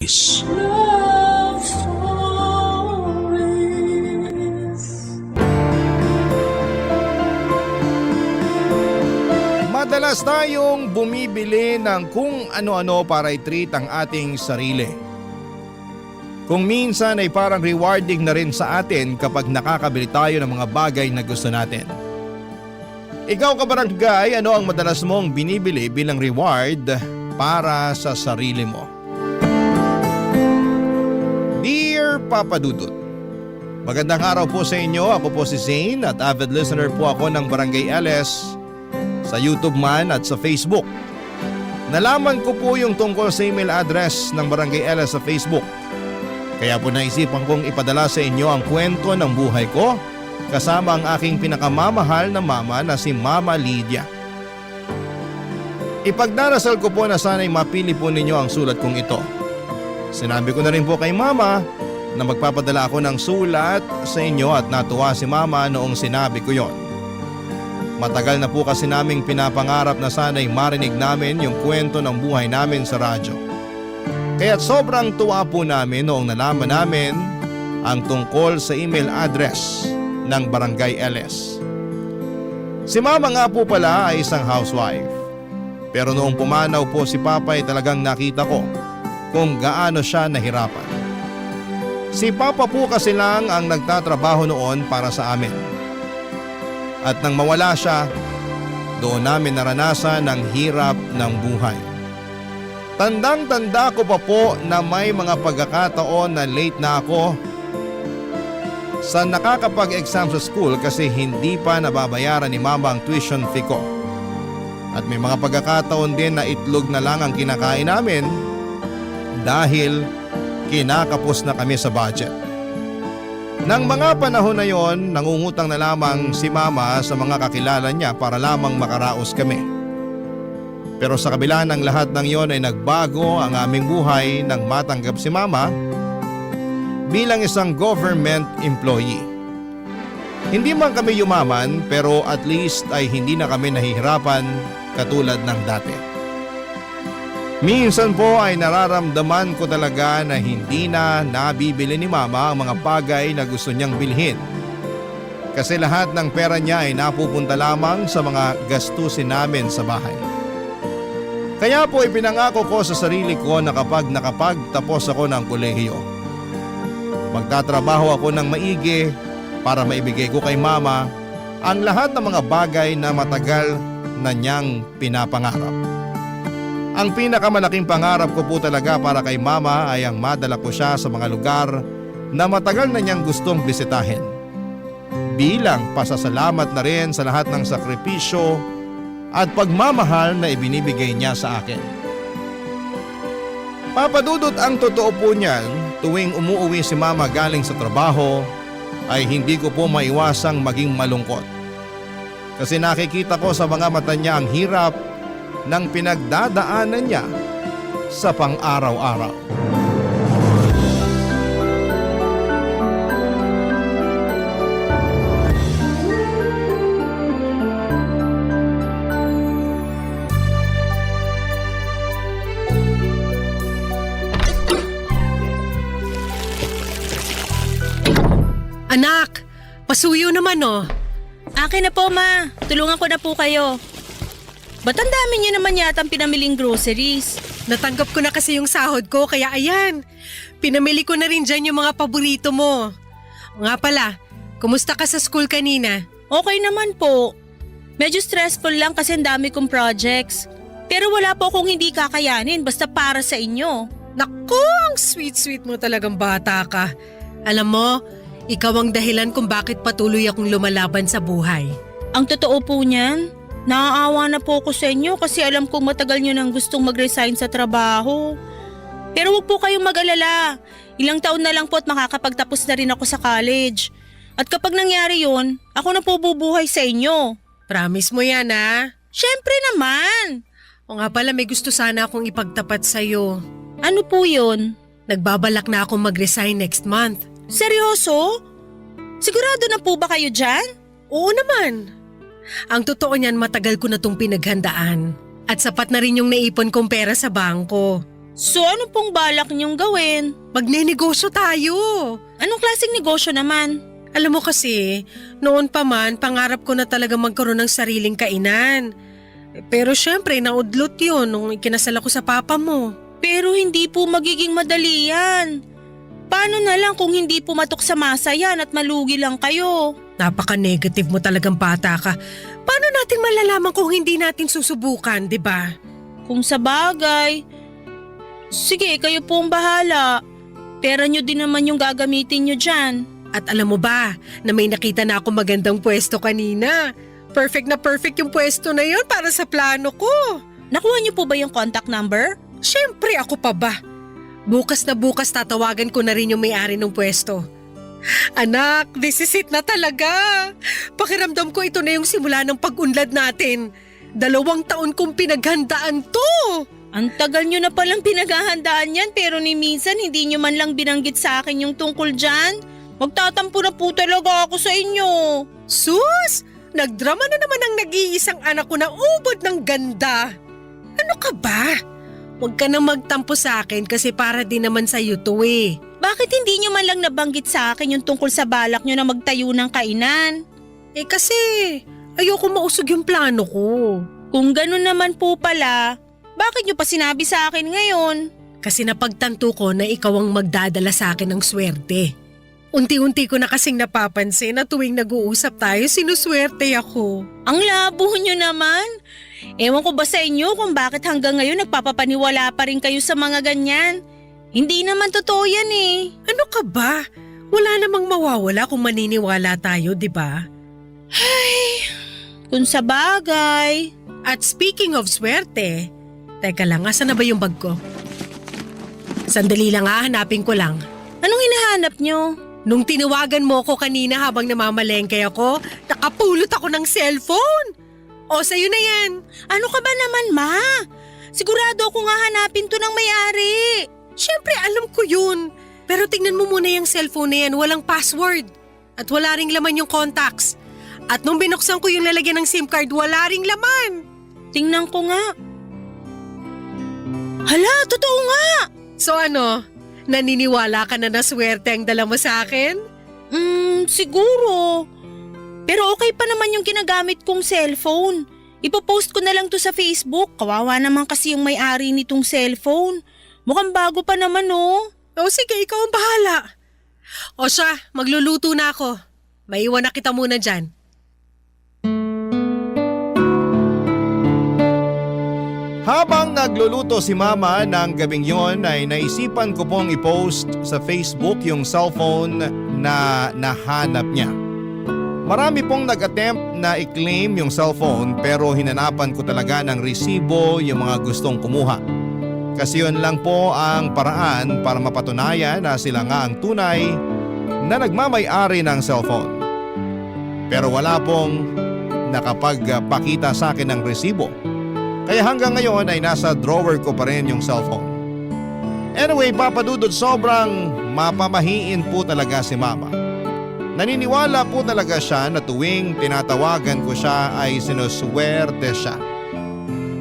Love stories. Madalas tayong bumibili ng kung ano-ano para i-treat ang ating sarili. Kung minsan ay parang rewarding na rin sa atin kapag nakakabili tayo ng mga bagay na gusto natin. Ikaw kabarangay, ano ang madalas mong binibili bilang reward para sa sarili mo? Dear Papa Dudut, magandang araw po sa inyo. Ako po si Zane at avid listener po ako ng Barangay LS sa YouTube man at sa Facebook. Nalaman ko po yung tungkol sa email address ng Barangay LS sa Facebook. Kaya po naisipan kong ipadala sa inyo ang kwento ng buhay ko kasama ang aking pinakamamahal na mama na si Mama Lydia. Ipagdarasal ko po na sana'y mapili po ninyo ang sulat kong ito. Sinabi ko na rin po kay Mama na magpapadala ako ng sulat sa inyo at natuwa si Mama noong sinabi ko yon. Matagal na po kasi naming pinapangarap na sana'y marinig namin yung kwento ng buhay namin sa radyo. Kaya't sobrang tuwa po namin noong nalaman namin ang tungkol sa email address ng Barangay LS. Si Mama nga po pala ay isang housewife. Pero noong pumanaw po si Papa ay talagang nakita ko kung gaano siya nahirapan. Si Papa po kasi lang ang nagtatrabaho noon para sa amin. At nang mawala siya, doon namin naranasan ang hirap ng buhay. Tandang-tanda ko pa po na may mga pagkakataon na late na ako sa nakakapag-exam sa school kasi hindi pa nababayaran ni Mama ang tuition fee ko. At may mga pagkakataon din na itlog na lang ang kinakain namin dahil kinakapos na kami sa budget. Nang mga panahon na yon, nangungutang na lamang si Mama sa mga kakilala niya para lamang makaraos kami. Pero sa kabila ng lahat ng yon ay nagbago ang aming buhay nang matanggap si Mama bilang isang government employee. Hindi man kami yumaman pero at least ay hindi na kami nahihirapan katulad ng dati. Minsan po ay nararamdaman ko talaga na hindi na nabibili ni Mama ang mga bagay na gusto niyang bilhin. Kasi lahat ng pera niya ay napupunta lamang sa mga gastusin namin sa bahay. Kaya po ipinangako ko sa sarili ko na kapag nakapagtapos ako ng kolehiyo, magtatrabaho ako ng maigi para maibigay ko kay Mama ang lahat ng mga bagay na matagal na niyang pinapangarap. Ang pinakamalaking pangarap ko po talaga para kay Mama ay ang madala ko siya sa mga lugar na matagal na niyang gustong bisitahin. Bilang pasasalamat na rin sa lahat ng sakripisyo at pagmamahal na ibinibigay niya sa akin. Papadudot, ang totoo po niyan, tuwing umuuwi si Mama galing sa trabaho ay hindi ko po maiwasang maging malungkot. Kasi nakikita ko sa mga mata niya ang hirap ng pinagdadaanan niya sa pang-araw-araw. Anak, pasuyo naman oh. Akin na po, Ma. Tulungan ko na po kayo. Ba't ang dami niyo naman yata ang pinamiling groceries? Natanggap ko na kasi yung sahod ko kaya ayan. Pinamili ko na rin dyan yung mga paborito mo. Nga pala, kumusta ka sa school kanina? Okay naman po. Medyo stressful lang kasi ang dami kong projects. Pero wala po akong hindi kakayanin basta para sa inyo. Naku, ang sweet-sweet mo talagang bata ka. Alam mo, ikaw ang dahilan kung bakit patuloy akong lumalaban sa buhay. Ang totoo po niyan, naaawa na po ako sa inyo kasi alam kong matagal nyo nang gustong mag-resign sa trabaho. Pero huwag po kayong mag-alala. Ilang taon na lang po at makakapagtapos na rin ako sa college. At kapag nangyari yun, ako na po bubuhay sa inyo. Promise mo yan ha? Syempre naman! O nga pala, may gusto sana akong ipagtapat sa'yo. Ano po yun? Nagbabalak na akong mag-resign next month. Seryoso? Sigurado na po ba kayo dyan? Oo naman. Ang totoo niyan, matagal ko na tong pinaghandaan. At sapat na rin yung naipon kong pera sa bangko. So ano pong balak niyong gawin? Magnenegosyo tayo. Anong klaseng negosyo naman? Alam mo kasi, noon pa man, pangarap ko na talaga magkaroon ng sariling kainan. Pero syempre, naudlot yun nung ikinasal ako sa papa mo. Pero hindi po magiging madali yan. Paano na lang kung hindi pumatok sa masa yan at malugi lang kayo? Napaka-negative mo talagang bata ka. Paano natin malalaman kung hindi natin susubukan, di ba? Kung sa bagay. Sige, kayo po ang bahala. Pera nyo din naman yung gagamitin nyo dyan. At alam mo ba, na may nakita na ako magandang pwesto kanina. Perfect na perfect yung pwesto na yun para sa plano ko. Nakuha nyo po ba yung contact number? Siyempre ako pa ba? Bukas na bukas tatawagan ko na rin yung may-ari ng pwesto. Anak, this is it na talaga. Pakiramdam ko ito na yung simula ng pag-unlad natin. 2 taon kong pinaghandaan to. Ang tagal nyo na palang pinaghahandaan yan pero ni minsan hindi nyo man lang binanggit sa akin yung tungkol dyan. Magtatampo na po talaga ako sa inyo. Sus! Nagdrama na naman ang nag-iisang anak ko na ubod ng ganda. Ano ka ba? Huwag ka nang magtampo sa akin kasi para din naman sa'yo to eh. Bakit hindi nyo man lang nabanggit sa akin yung tungkol sa balak nyo na magtayo ng kainan? Eh kasi ayoko mausog yung plano ko. Kung ganun naman po pala, bakit nyo pa sinabi sa akin ngayon? Kasi napagtanto ko na ikaw ang magdadala sa akin ng swerte. Unti-unti ko na kasing napapansin na tuwing nag-uusap tayo, sinuswerte ako. Ang labo nyo naman. Ewan ko ba sa inyo kung bakit hanggang ngayon nagpapapaniwala pa rin kayo sa mga ganyan? Hindi naman totoo yan eh. Ano ka ba? Wala namang mawawala kung maniniwala tayo, di ba? Kung sa bagay. At speaking of swerte, teka lang, asan na ba yung bag ko? Sandali lang hanapin ko lang. Anong hinahanap nyo? Nung tinawagan mo ko kanina habang namamalengke ako, nakapulot ako ng cellphone. O, sa'yo na yan. Ano ka ba naman, ma? Sigurado ako nga hanapin to ng may-ari. Siyempre, alam ko yun. Pero tingnan mo muna yung cellphone na yan, walang password. At wala ring laman yung contacts. At nung binuksan ko yung lalagyan ng SIM card, wala ring laman. Tingnan ko nga. Hala, totoo nga! So ano, naniniwala ka na swerte ang dala mo sa akin? Siguro. Pero okay pa naman yung ginagamit kong cellphone. Ipopost ko na lang to sa Facebook. Kawawa naman kasi yung may-ari nitong cellphone. Mukhang bago pa naman oh. O sige, ikaw ang bahala. O siya, magluluto na ako. Maiwan na kita muna dyan. Habang nagluluto si Mama ng gabing yon ay naisipan ko pong i-post sa Facebook yung cellphone na nahanap niya. Marami pong nag-attempt na i-claim yung cellphone pero hinanapan ko talaga ng resibo yung mga gustong kumuha. Kasi yun lang po ang paraan para mapatunayan na sila nga ang tunay na nagmamay-ari ng cellphone. Pero wala pong nakapagpakita sa akin ng resibo. Kaya hanggang ngayon ay nasa drawer ko pa rin yung cellphone. Anyway, Papa Dudut, sobrang mapamahiin po talaga si Mama. Naniniwala po talaga siya na tuwing tinatawagan ko siya ay sinuswerte siya.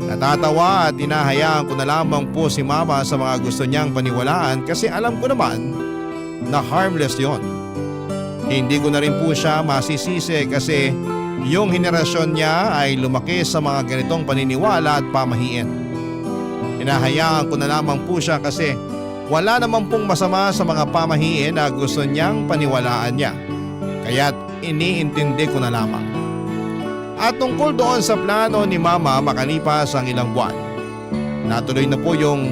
Natatawa at hinahayaan ko na lamang po si Mama sa mga gusto niyang paniwalaan kasi alam ko naman na harmless yon. Hindi ko na rin po siya masisisi kasi yung henerasyon niya ay lumaki sa mga ganitong paniniwala at pamahiin. Hinahayaan ko na lamang po siya kasi wala naman pong masama sa mga pamahiin na gusto niyang paniwalaan niya. Kaya't iniintindi ko na lamang. At tungkol doon sa plano ni Mama makalipas ang ilang buwan, natuloy na po yung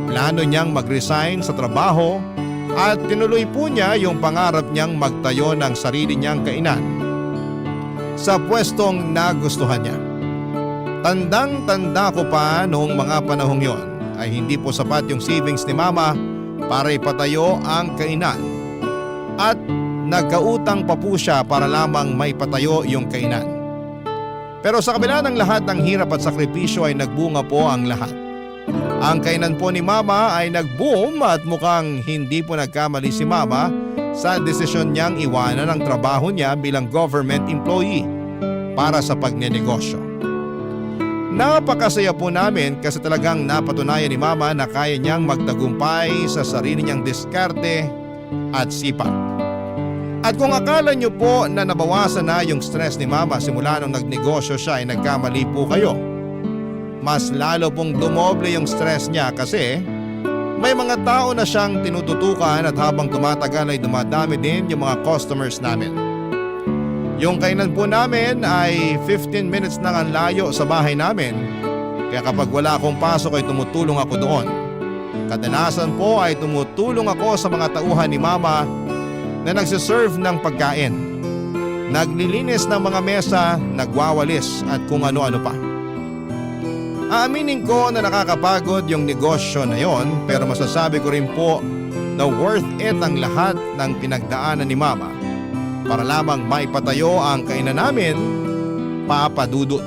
plano niyang mag-resign sa trabaho at tinuloy po niya yung pangarap niyang magtayo ng sarili niyang kainan sa pwestong nagustuhan niya. Tandang-tanda ko pa noong mga panahong yon ay hindi po sapat yung savings ni Mama para ipatayo ang kainan at nagkautang pa po siya para lamang may patayo yung kainan. Pero sa kabila ng lahat ng hirap at sakripisyo ay nagbunga po ang lahat. Ang kainan po ni Mama ay nag-boom at mukhang hindi po nagkamali si Mama sa desisyon niyang iwanan ang trabaho niya bilang government employee para sa pagnenegosyo. Napakasaya po namin kasi talagang napatunayan ni Mama na kaya niyang magtagumpay sa sarili niyang diskarte at sipag. At kung akala niyo po na nabawasan na yung stress ni Mama simula nung nagnegosyo siya ay nagkamali po kayo. Mas lalo pong dumoble yung stress niya kasi may mga tao na siyang tinututukan at habang tumatagal ay dumadami din yung mga customers namin. Yung kainan po namin ay 15 minutes lang ang layo sa bahay namin. Kaya kapag wala akong pasok ay tumutulong ako doon. Kadalasan po ay tumutulong ako sa mga tauhan ni Mama na nagsiserve ng pagkain. Naglilinis ng mga mesa, nagwawalis at kung ano-ano pa. Aaminin ko na nakakapagod yung negosyo na yon pero masasabi ko rin po na worth it ang lahat ng pinagdaanan ni Mama para lamang maipatayo ang kainan namin, Papa Dudut.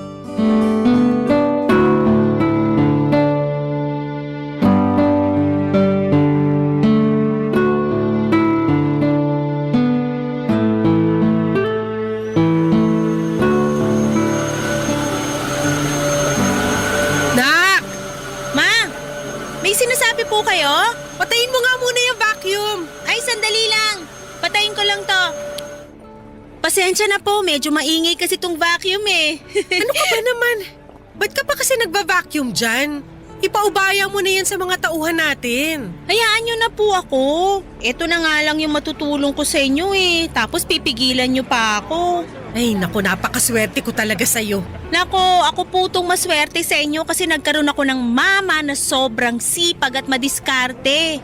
Nak! Ma, may sinasabi po kayo? Patayin mo nga muna yung vacuum. Ay, sandali lang. Patayin ko lang to. Pasensya na po, medyo maingay kasi tong vacuum eh. Ano ka ba naman? Ba't ka pa kasi nagba-vacuum dyan? Ipaubaya mo na yan sa mga tauhan natin. Hayaan nyo na po ako. Ito na nga lang yung matutulong ko sa inyo eh. Tapos pipigilan nyo pa ako. Ay naku, napakaswerte ko talaga sa'yo. Nako, ako po tong maswerte sa inyo kasi nagkaroon ako ng mama na sobrang sipag at madiskarte.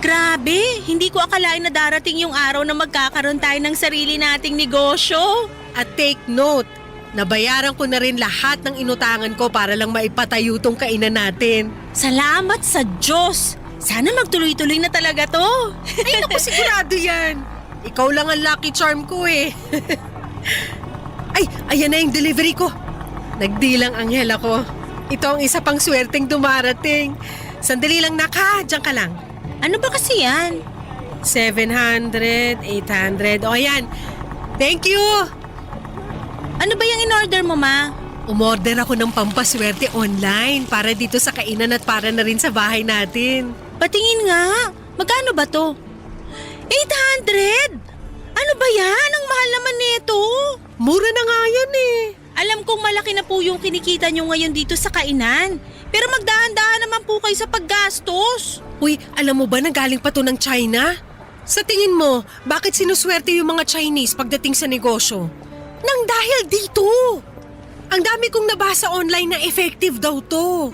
Grabe, hindi ko akalain na darating yung araw na magkakaroon tayo ng sarili nating negosyo. At take note, nabayaran ko na rin lahat ng inutangan ko para lang maipatayo tong kainan natin. Salamat sa Diyos! Sana magtuloy-tuloy na talaga to. Ay naku, sigurado yan. Ikaw lang ang lucky charm ko eh. Ay, ayan na yung delivery ko. Nagdilang anghel ako. Ito ang isa pang swerteng dumarating. Sandali lang naka, diyan ka lang. Ano ba kasi yan? 700, 800, o ayan. Thank you! Ano ba yung in-order mo, ma? Umorder ako ng pampaswerte online para dito sa kainan at para na rin sa bahay natin. Patingin nga. Magkano ba to? 800? Ano ba yan? Ang mahal naman nito. Mura na nga yan eh. Alam kong malaki na po yung kinikita nyo ngayon dito sa kainan. Pero magdahan-dahan naman po kayo sa paggastos. Uy, alam mo ba na galing pa to ng China? Sa tingin mo, bakit sinuswerte yung mga Chinese pagdating sa negosyo? Nang dahil dito. Ang dami kong nabasa online na effective daw to.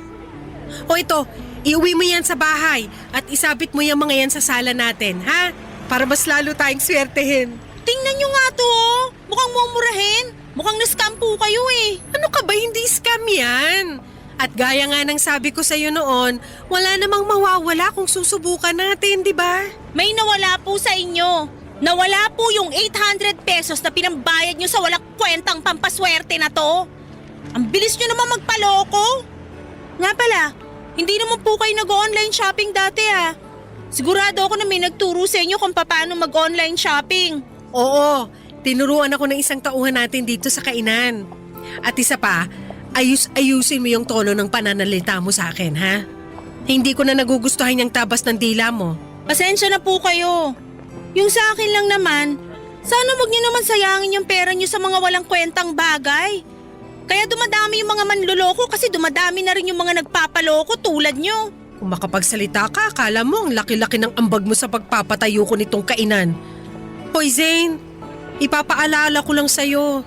O ito, iuwi mo yan sa bahay at isabit mo yung mga yan sa sala natin, ha? Para mas lalo tayong swertehin. Tingnan nyo nga to, oh. Mukhang mumurahin. Mukhang na-scam po kayo eh. Ano ka ba? Hindi scam yan. At gaya nga ng sabi ko sa'yo noon, wala namang mawawala kung susubukan natin, di ba? May nawala po sa inyo. Nawala po yung 800 pesos na pinambayad nyo sa walang kwentang pampaswerte na to. Ang bilis nyo naman magpaloko. Nga pala, hindi naman po kayo nag-online shopping dati ah. Sigurado ako na may nagturo sa inyo kung paano mag-online shopping. Oo, tinuruan ako ng isang tauhan natin dito sa kainan. At isa pa, ayusin mo yung tono ng pananalita mo sa akin, ha? Hindi ko na nagugustuhan yung tabas ng dila mo. Pasensya na po kayo. Yung sa akin lang naman, sana wag niyo naman sayangin yung pera niyo sa mga walang kwentang bagay. Kaya dumadami yung mga manloloko kasi dumadami na rin yung mga nagpapaloko tulad niyo. Kung makapagsalita ka, akala mo ang laki-laki ng ambag mo sa pagpapatayo ko nitong kainan. Hoy Zane, ipapaalala ko lang sa'yo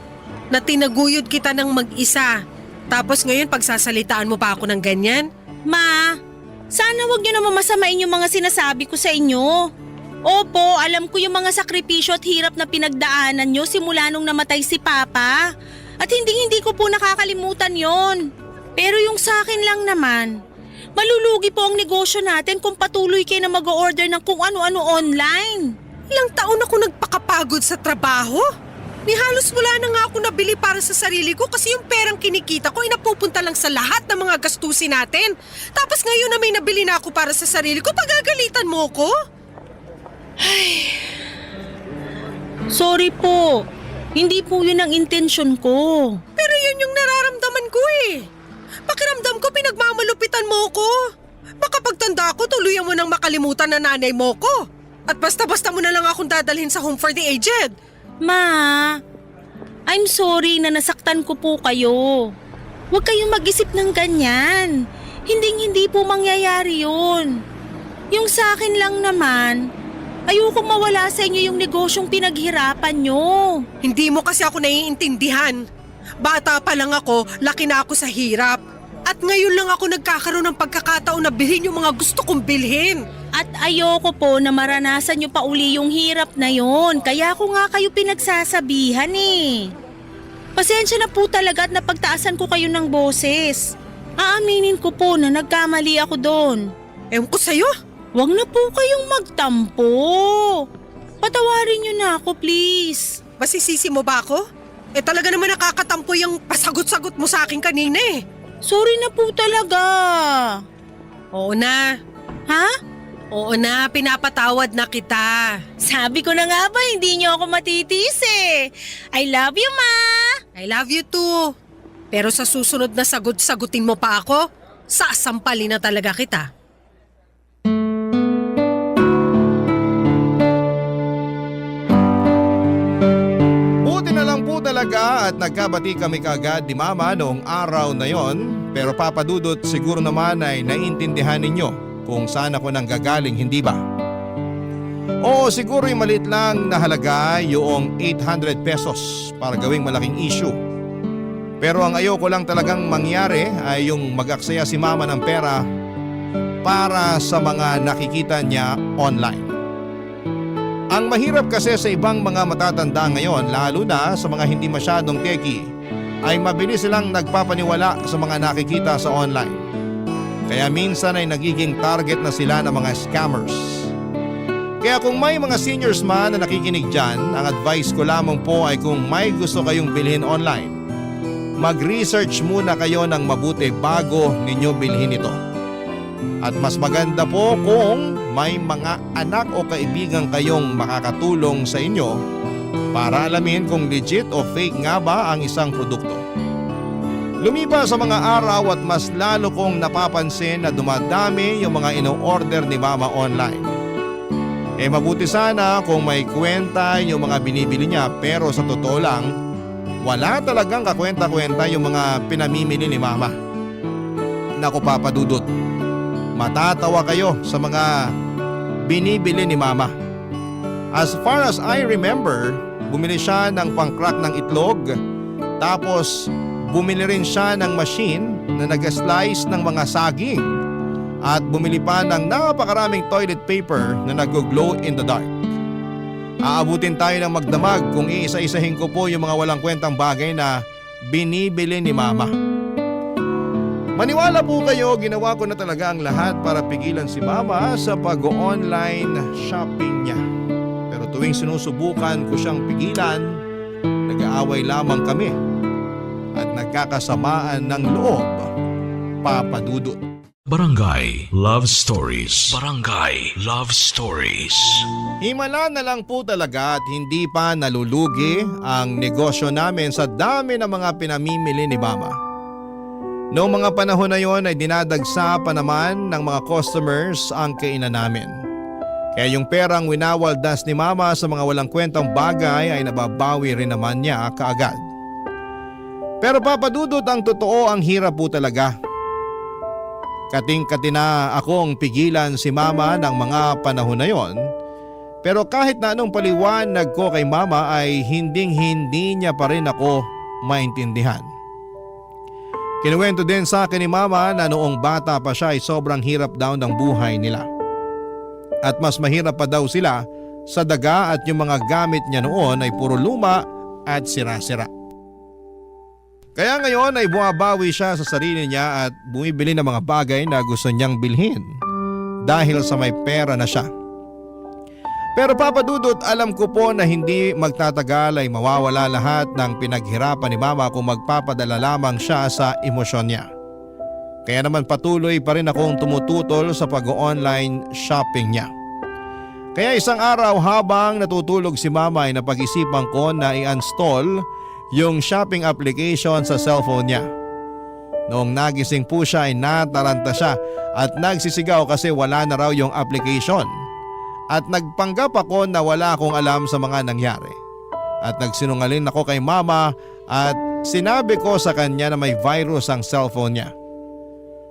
na tinaguyod kita ng mag-isa. Tapos ngayon pagsasalitaan mo pa ako ng ganyan? Ma, sana wag niyo naman masamain yung mga sinasabi ko sa inyo. Opo, alam ko yung mga sakripisyo at hirap na pinagdaanan nyo simula nung namatay si Papa. At hindi ko po nakakalimutan yon. Pero yung sa akin lang naman, malulugi po ang negosyo natin kung patuloy kayo na mag-order ng kung ano-ano online. Ilang taon ako nagpakapagod sa trabaho. Ni halos wala na nga ako nabili para sa sarili ko kasi yung perang kinikita ko ay napupunta lang sa lahat ng mga gastusin natin. Tapos ngayon na may nabili na ako para sa sarili ko, pagagalitan mo ko? Sorry po. Hindi po yun ang intensyon ko. Pero yun yung nararamdaman ko eh. Pakiramdam ko pinagmamalupitan mo ko. Baka pagtanda ko tuluyan mo nang makalimutan na nanay mo ko. At basta-basta mo na lang akong dadalhin sa home for the aged. Ma, I'm sorry na nasaktan ko po kayo. Huwag kayong mag-isip ng ganyan. Hindi po mangyayari yun. Yung sa akin lang naman, ayokong mawala sa inyo yung negosyong pinaghirapan nyo. Hindi mo kasi ako naiintindihan. Bata pa lang ako, laki na ako sa hirap. At ngayon lang ako nagkakaroon ng pagkakataon na bilhin yung mga gusto kong bilhin. At ayoko po na maranasan nyo pa uli yung hirap na yon. Kaya ako nga kayo pinagsasabihan eh. Pasensya na po talaga at napagtaasan ko kayo ng boses. Aaminin ko po na nagkamali ako doon. Ewan ko sa'yo. Huwag na po kayong magtampo. Patawarin nyo na ako, please. Masisisi mo ba ako? Talaga naman nakakatampo yung pasagot-sagot mo sa akin kanina eh. Sorry na po talaga. Oo na. Ha? Oo na, pinapatawad na kita. Sabi ko na nga ba, hindi nyo ako matitiis eh. I love you, Ma. I love you too. Pero sa susunod na sagot-sagutin mo pa ako, sasampalin na talaga kita. Talaga at nagkabati kami kaagad ni Mama noong araw na yon, pero Papa Dudut siguro naman ay naiintindihan ninyo kung saan ako nang gagaling, hindi ba? Oo, siguro yung maliit lang na halaga yung 800 pesos para gawing malaking issue. Pero ang ayoko lang talagang mangyari ay yung mag-aksaya si Mama ng pera para sa mga nakikita niya online. Ang mahirap kasi sa ibang mga matatanda ngayon, lalo na sa mga hindi masyadong techie, ay mabilis silang nagpapaniwala sa mga nakikita sa online. Kaya minsan ay nagiging target na sila ng mga scammers. Kaya kung may mga seniors man na nakikinig dyan, ang advice ko lamang po ay kung may gusto kayong bilhin online, mag-research muna kayo ng mabuti bago ninyo bilhin ito. At mas maganda po kung may mga anak o kaibigan kayong makakatulong sa inyo para alamin kung legit o fake nga ba ang isang produkto. Lumipas sa mga araw at mas lalo kong napapansin na dumadami yung mga ino-order ni Mama online. Mabuti sana kung may kwenta yung mga binibili niya, pero sa totoo lang, wala talagang kakwenta-kwenta yung mga pinamimili ni Mama. Naku Papa Dudut, matatawa kayo sa mga binibili ni Mama. As far as I remember, bumili siya ng pang-crack ng itlog, tapos bumili rin siya ng machine na nag-slice ng mga saging, at bumili pa ng napakaraming toilet paper na nag-glow in the dark. Aabutin tayo ng magdamag kung iisa-isahin ko po yung mga walang kwentang bagay na binibili ni Mama. Maniwala po kayo, ginawa ko na talaga ang lahat para pigilan si Mama sa pag-online shopping niya. Pero tuwing sinusubukan ko siyang pigilan, nag-aaway lamang kami at nagkakasamaan ng loob, Papa Dudut. Barangay Love Stories. Barangay Love Stories. Himala na lang po talaga at hindi pa nalulugi ang negosyo namin sa dami ng mga pinamimili ni Mama. Noong mga panahon na yon ay dinadagsa pa naman ng mga customers ang kainan namin. Kaya yung perang winawaldas ni Mama sa mga walang kwentang bagay ay nababawi rin naman niya kaagad. Pero Papa Dudut, ang totoo, ang hirap po talaga. Kating-kati na akong pigilan si Mama ng mga panahon na yon. Pero kahit na anong paliwanag ko kay Mama ay hinding-hindi niya pa rin ako maintindihan. Kinuwento din sa akin ni Mama na noong bata pa siya ay sobrang hirap daw ng buhay nila. At mas mahirap pa daw sila sa daga at yung mga gamit niya noon ay puro luma at sira-sira. Kaya ngayon ay bumabawi siya sa sarili niya at bumibili ng mga bagay na gusto niyang bilhin dahil sa may pera na siya. Pero Papa Dudut, alam ko po na hindi magtatagal ay mawawala lahat ng pinaghirapan ni Mama kung magpapadala lamang siya sa emosyon niya. Kaya naman patuloy pa rin akong tumututol sa pag-online shopping niya. Kaya isang araw habang natutulog si Mama ay napag-isipan ko na i-install yung shopping application sa cellphone niya. Noong nagising po siya ay nataranta siya at nagsisigaw kasi wala na raw yung application. At nagpanggap ako na wala akong alam sa mga nangyari. At nagsinungaling ako kay mama at sinabi ko sa kanya na may virus ang cellphone niya.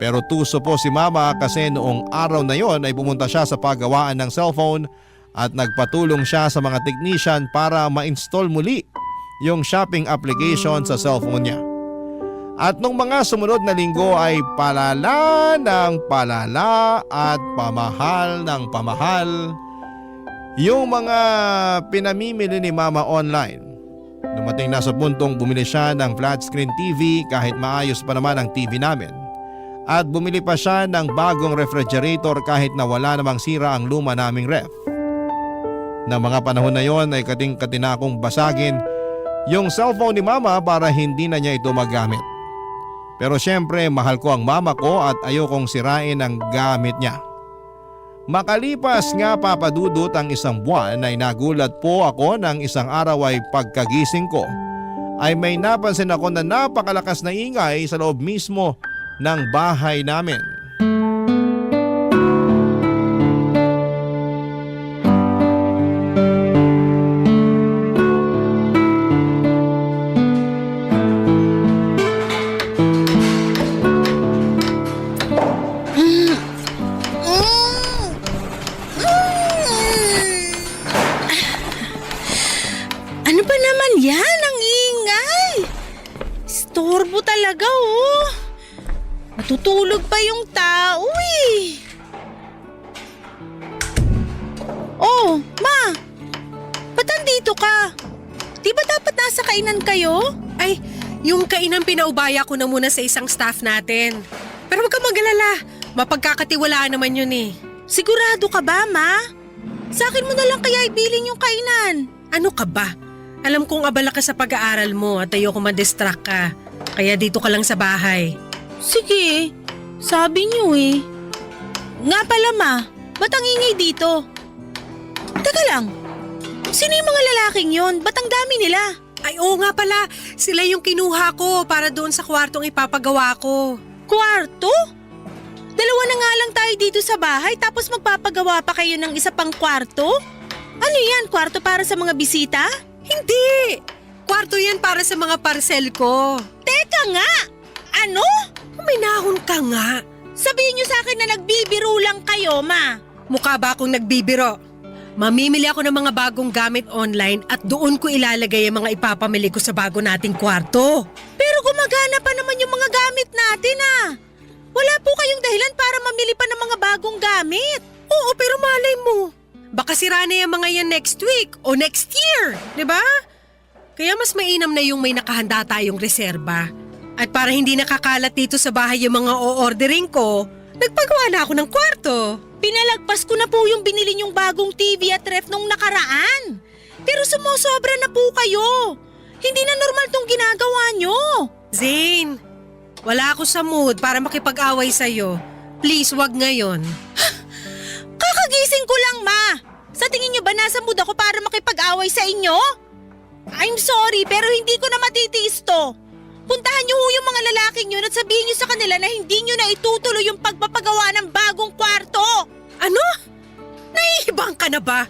Pero tuso po si mama kasi noong araw na yon ay pumunta siya sa paggawaan ng cellphone at nagpatulong siya sa mga technician para ma-install muli yung shopping application sa cellphone niya. At nung mga sumunod na linggo ay palala ng palala at pamahal ng pamahal yung mga pinamimili ni mama online. Dumating na sa puntong bumili siya ng flat screen TV kahit maayos pa naman ang TV namin. At bumili pa siya ng bagong refrigerator kahit na wala namang sira ang luma naming ref. Na mga panahon na yon ay kating-kati na akong basagin yung cellphone ni mama para hindi na niya ito magamit. Pero syempre mahal ko ang mama ko at ayokong sirain ang gamit niya. Makalipas nga papadudot ang isang buwan ay nagulat po ako ng isang araw ay pagkagising ko ay may napansin ako na napakalakas na ingay sa loob mismo ng bahay namin. Ano ba naman yan? Ang ingay! Istorbo talaga oh. Matutulog pa yung tao eh. Oh, ma! Ba't andito ka? Di ba dapat nasa kainan kayo? Ay, yung kainan pinaubaya ko na muna sa isang staff natin. Pero huwag kang mag-alala, mapagkakatiwalaan naman yun eh. Sigurado ka ba, ma? Sa akin mo na lang kaya ibilin yung kainan. Ano ka ba? Alam kong abala ka sa pag-aaral mo at ayoko ma-distract ka. Kaya dito ka lang sa bahay. Sige, sabi niyo eh. Nga pala ma, ba't ang ingay dito? Teka lang, sino yung mga lalaking yon? Ba't ang dami nila? Ay oo nga pala, sila yung kinuha ko para doon sa kwartong ipapagawa ko. Kwarto? Dalawa na nga lang tayo dito sa bahay tapos magpapagawa pa kayo ng isa pang kwarto? Ano yan, kwarto para sa mga bisita? Hindi! Kwarto yan para sa mga parcel ko. Teka nga! Ano? Uminahon ka nga. Sabihin niyo sa akin na nagbibiro lang kayo, ma. Mukha ba akong nagbibiro? Mamimili ako ng mga bagong gamit online at doon ko ilalagay ang mga ipapamili ko sa bago nating kwarto. Pero gumagana pa naman yung mga gamit natin ah. Wala po kayong dahilan para mamili pa ng mga bagong gamit. Oo, pero malay mo. Baka sira na yung mga yan next week o next year, di ba? Kaya mas mainam na yung may nakahanda tayong reserba. At para hindi nakakalat dito sa bahay yung mga o-ordering ko, nagpagawa na ako ng kwarto. Pinalagpas ko na po yung binili nyong bagong TV at ref nung nakaraan. Pero sumusobra na po kayo. Hindi na normal tong ginagawa nyo. Zane, wala ako sa mood para makipag-away sa'yo. Please, wag ngayon. Kakagising ko lang, ma. Sa tingin nyo ba nasa mood ako para makipag-away sa inyo? I'm sorry, pero hindi ko na matitiis to. Puntahan niyo yung mga lalaking yun at sabihin niyo sa kanila na hindi niyo na itutuloy yung pagpapagawa ng bagong kwarto. Ano? Naiibang ka na ba?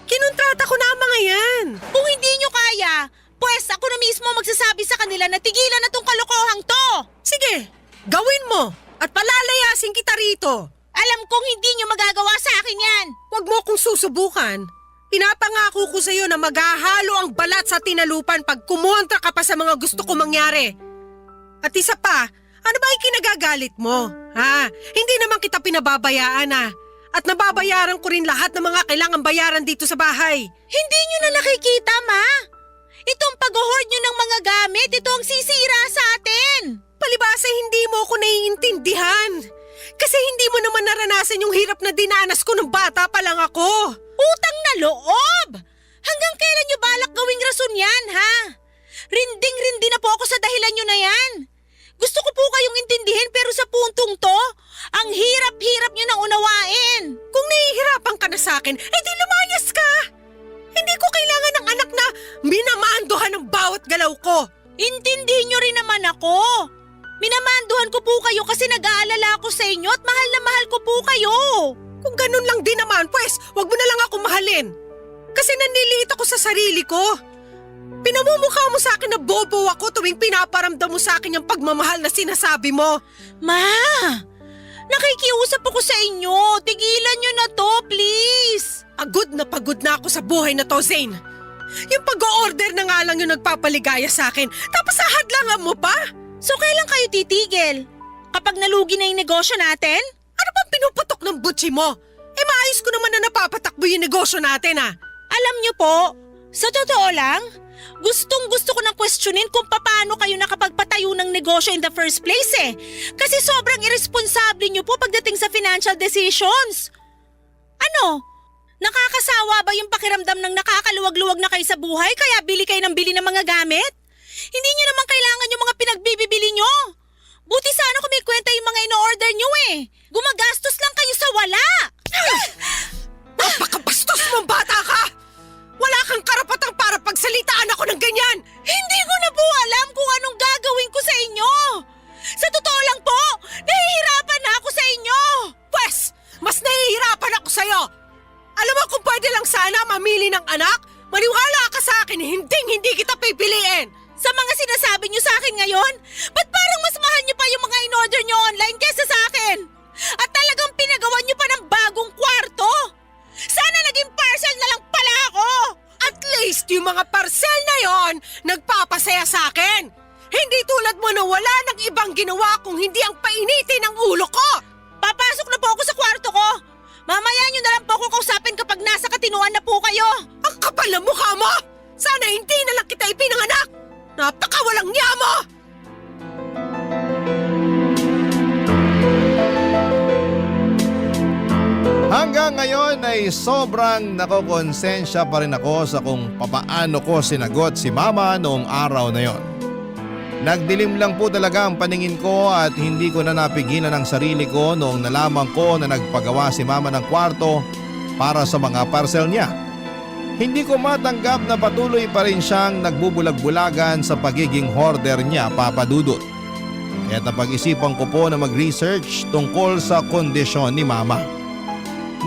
Kinontrata ko na ang mga yan. Kung hindi niyo kaya, pues ako na mismo magsasabi sa kanila na tigilan na tong kalokohang to. Sige, gawin mo at palalayasin kita rito. Alam kong hindi niyo magagawa sa akin yan. Huwag mo akong susubukan. Pinapangako ko sa'yo na maghahalo ang balat sa tinalupan pag kumontra ka pa sa mga gusto ko mangyari. At isa pa, ano ba yung kinagagalit mo? Ha? Hindi naman kita pinababayaan At nababayaran ko rin lahat ng mga kailangang bayaran dito sa bahay. Hindi niyo na nakikita, ma. Itong pag-hoard niyo ng mga gamit, ito ang sisira sa atin. Palibasa hindi mo ako naiintindihan. Kasi hindi mo naman naranasan yung hirap na dinanas ko nung bata pa lang ako. Utang na loob! Hanggang kailan niyo balak gawing rason yan, ha? Rinding-rindi na po ako sa dahilan niyo na yan. Gusto ko po kayong intindihin pero sa puntong to, ang hirap-hirap niyo nang unawain. Kung nahihirapan ka na sa akin, eh di lumayas ka. Hindi ko kailangan ng anak na minamandohan ng bawat galaw ko. Intindihin niyo rin naman ako. Minamanduhan ko po kayo kasi nag-aalala ako sa inyo at mahal na mahal ko po kayo. Kung ganun lang din naman, pues, wag mo na lang ako mahalin. Kasi nanliliit ako sa sarili ko. Pinamumukha mo sa akin na bobo ako tuwing pinaparamdam mo sa akin yung pagmamahal na sinasabi mo. Ma, nakikiusap ako sa inyo. Tigilan nyo na to, please. Pagod na ako sa buhay na to, Zane. Yung pag-o-order na nga lang yung nagpapaligaya sa akin, tapos ahadlangan mo pa? So kailan kayo titigil? Kapag nalugi na yung negosyo natin? Ano bang pinuputok ng butsi mo? Maayos ko naman na napapatakbo yung negosyo natin Alam niyo po, sa totoo lang, gustong-gusto ko nang questionin kung paano kayo nakapagpatayo ng negosyo in the first place Kasi sobrang irresponsable niyo po pagdating sa financial decisions. Ano? Nakakasawa ba yung pakiramdam ng nakakaluwag-luwag na kayo sa buhay kaya bili kayo ng bili ng mga gamit? Hindi niyo naman kailangan yung mga pinagbibibili niyo. Buti sana kung may kwenta yung mga ino-order niyo Gumagastos lang kayo sa wala. Napakabastos mong bata ka! Wala kang karapatang para pagsalitaan ako ng ganyan! Hindi ko na po alam kung anong gagawin ko sa inyo. Sa totoo lang po, nahihirapan na ako sa inyo. Pwes, mas nahihirapan ako sa'yo! Alam mo kung pwede lang sana mamili ng anak, maniwala ka sa akin, hindi kita pipiliin! Sa mga sinasabi niyo sa akin ngayon, ba't parang mas mahal niyo pa yung mga in-order niyo online kaysa sa akin? At talagang pinagawa niyo pa ng bagong kwarto? Sana naging parcel na lang pala ako! At least yung mga parcel na yon nagpapasaya sa akin! Hindi tulad mo na wala ng ibang ginawa kung hindi ang painitin ng ulo ko! Papasok na po ako sa kwarto ko! Mamaya niyo na lang po ako kausapin kapag nasa katinuan na po kayo! Ang kapal ng mukha mo! Sana hindi na lang kita ipinanganak! Napakawalang niya mo! Hanggang ngayon ay sobrang nakokonsensya pa rin ako sa kung papaano ko sinagot si Mama noong araw na yon. Nagdilim lang po talaga ang paningin ko at hindi ko na napigilan ang sarili ko noong nalaman ko na nagpagawa si Mama ng kwarto para sa mga parcel niya. Hindi ko matanggap na patuloy pa rin siyang nagbubulag-bulagan sa pagiging hoarder niya, Papa Dudut. Kaya napag-isipan ko po na mag-research tungkol sa kondisyon ni Mama.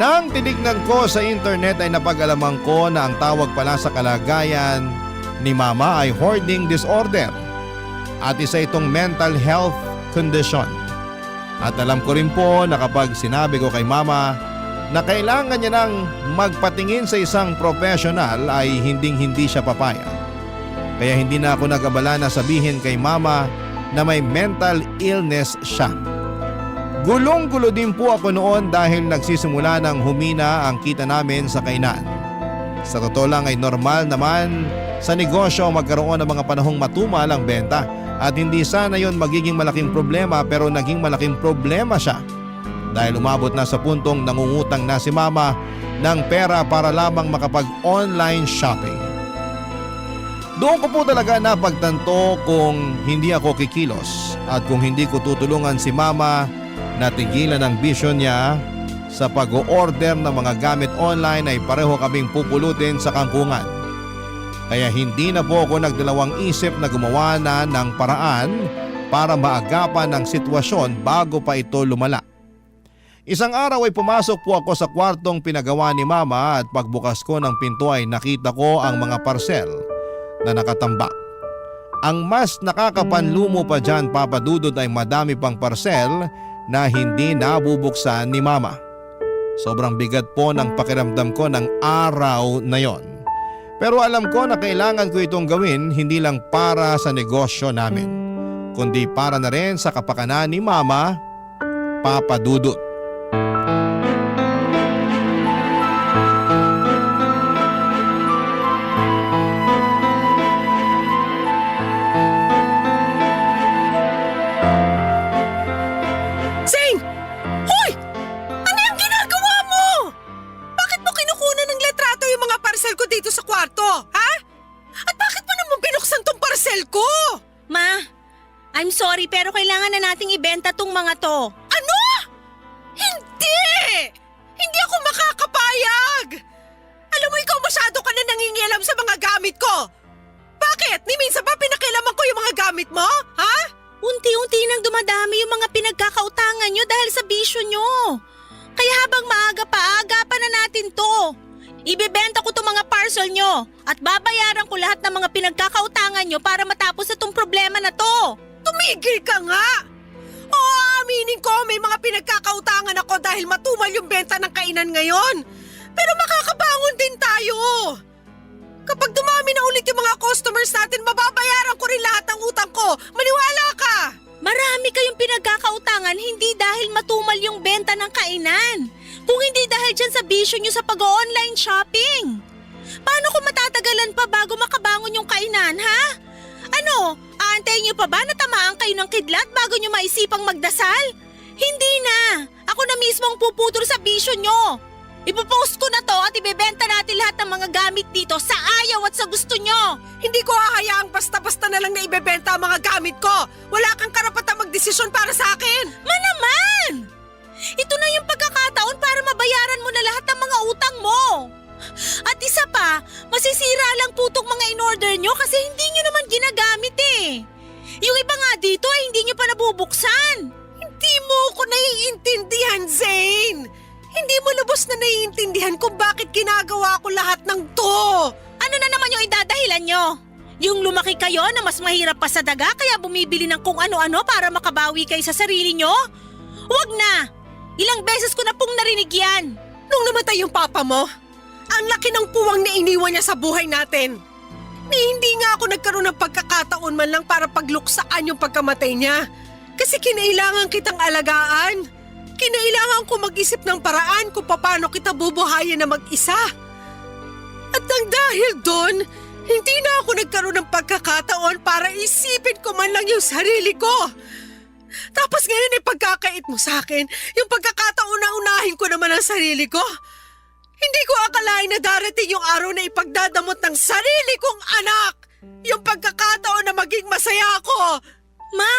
Nang tinignan ko sa internet ay napag-alaman ko na ang tawag pala sa kalagayan ni Mama ay hoarding disorder at isa itong mental health condition. At alam ko rin po na kapag sinabi ko kay Mama na kailangan niya nang magpatingin sa isang professional ay hinding-hindi siya papayag. Kaya hindi na ako nag-abala na sabihin kay Mama na may mental illness siya. Gulong-gulo din po ako noon dahil nagsisimula ng humina ang kita namin sa kainan. Sa totoo lang ay normal naman sa negosyo magkaroon ng mga panahong matumal ang benta at hindi sana yon magiging malaking problema pero naging malaking problema siya. Dahil umabot na sa puntong nangungutang na si Mama ng pera para lamang makapag-online shopping. Doon ko po talaga napagtanto kung hindi ako kikilos at kung hindi ko tutulungan si Mama na tigilan ang bisyo niya sa pag-o-order ng mga gamit online ay pareho kaming pupulutin sa kangkungan. Kaya hindi na po ako nagdalawang isip na gumawa na ng paraan para maagapan ang sitwasyon bago pa ito lumala. Isang araw ay pumasok po ako sa kwartong pinagawa ni Mama at pagbukas ko ng pinto ay nakita ko ang mga parcel na nakatambak. Ang mas nakakapanlumo pa dyan, Papa Dudut, ay madami pang parcel na hindi nabubuksan ni Mama. Sobrang bigat po ng pakiramdam ko ng araw na yon. Pero alam ko na kailangan ko itong gawin hindi lang para sa negosyo namin, kundi para na rin sa kapakanan ni Mama, Papa Dudut. Zane! Hoy! Ano yung ginagawa mo? Bakit mo kinukunan ng letrato yung mga parcel ko dito sa kwarto? Ha? At bakit mo naman binuksan tong parcel ko? Ma, I'm sorry pero kailangan na nating ibenta tong mga to. Ano? Hindi! Hindi ako makakapayag! Alam mo, ikaw masyado ka na nangingialam sa mga gamit ko. Bakit? Ni minsan ba pinakialaman ko yung mga gamit mo? Ha? Unti-unti nang dumadami yung mga pinagkakautangan nyo dahil sa bisyo nyo. Kaya habang maaga pa, agapan na natin to. Ibebenta ko itong mga parcel nyo at babayaran ko lahat ng mga pinagkakautangan nyo para matapos itong problema na to. Tumigil ka nga! Oo, aminin ko may mga pinagkakautangan ako dahil matumal yung benta ng kainan ngayon. Pero makakabangon din tayo. Kapag dumami na ulit yung mga customers natin, mababayaran ko rin lahat ng utang ko. Maniwala ka! Marami kayong pinagkakautangan hindi dahil matumal yung benta ng kainan. Kung hindi dahil dyan sa bisyo nyo sa pag-online shopping. Paano kung matatagalan pa bago makabangon yung kainan, ha? Ano, aantayin nyo pa ba na tamaan kayo ng kidlat bago nyo maisipang magdasal? Hindi na! Ako na mismo ang puputol sa bisyo nyo. Ipopost ko na to at ibebenta natin lahat ng mga gamit dito sa ayaw at sa gusto nyo. Hindi ko hahayaang basta-basta na lang na ibebenta ang mga gamit ko. Wala kang karapatang magdesisyon para sa akin. Naman! Ito na yung pagkakataon para mabayaran mo na lahat ng mga utang mo. At isa pa, masisira lang po itong mga in-order nyo kasi hindi nyo naman ginagamit eh. Yung iba nga dito ay hindi nyo pa nabubuksan. Hindi mo ko naiintindihan, Zane. Hindi mo lubos na naiintindihan kung bakit ginagawa ko lahat ng to. Ano na naman yung idadahilan nyo? Yung lumaki kayo na mas mahirap pa sa daga kaya bumibili ng kung ano-ano para makabawi kayo sa sarili nyo? Huwag na! Ilang beses ko na pong narinig yan. Nung namatay yung papa mo, ang laki ng puwang na iniwan niya sa buhay natin. Ni hindi nga ako nagkaroon ng pagkakataon man lang para pagluksaan yung pagkamatay niya. Kasi kinailangan kitang alagaan. Kinailangan ko mag-isip ng paraan kung paano kita bubuhayin na mag-isa. At nang dahil doon, hindi na ako nagkaroon ng pagkakataon para isipin ko man lang yung sarili ko. Tapos ngayon ay pagkakait mo sa akin, yung pagkakataon na unahin ko naman ang sarili ko. Hindi ko akalain na darating yung araw na ipagdadamot ng sarili kong anak. Yung pagkakataon na maging masaya ako. Ma,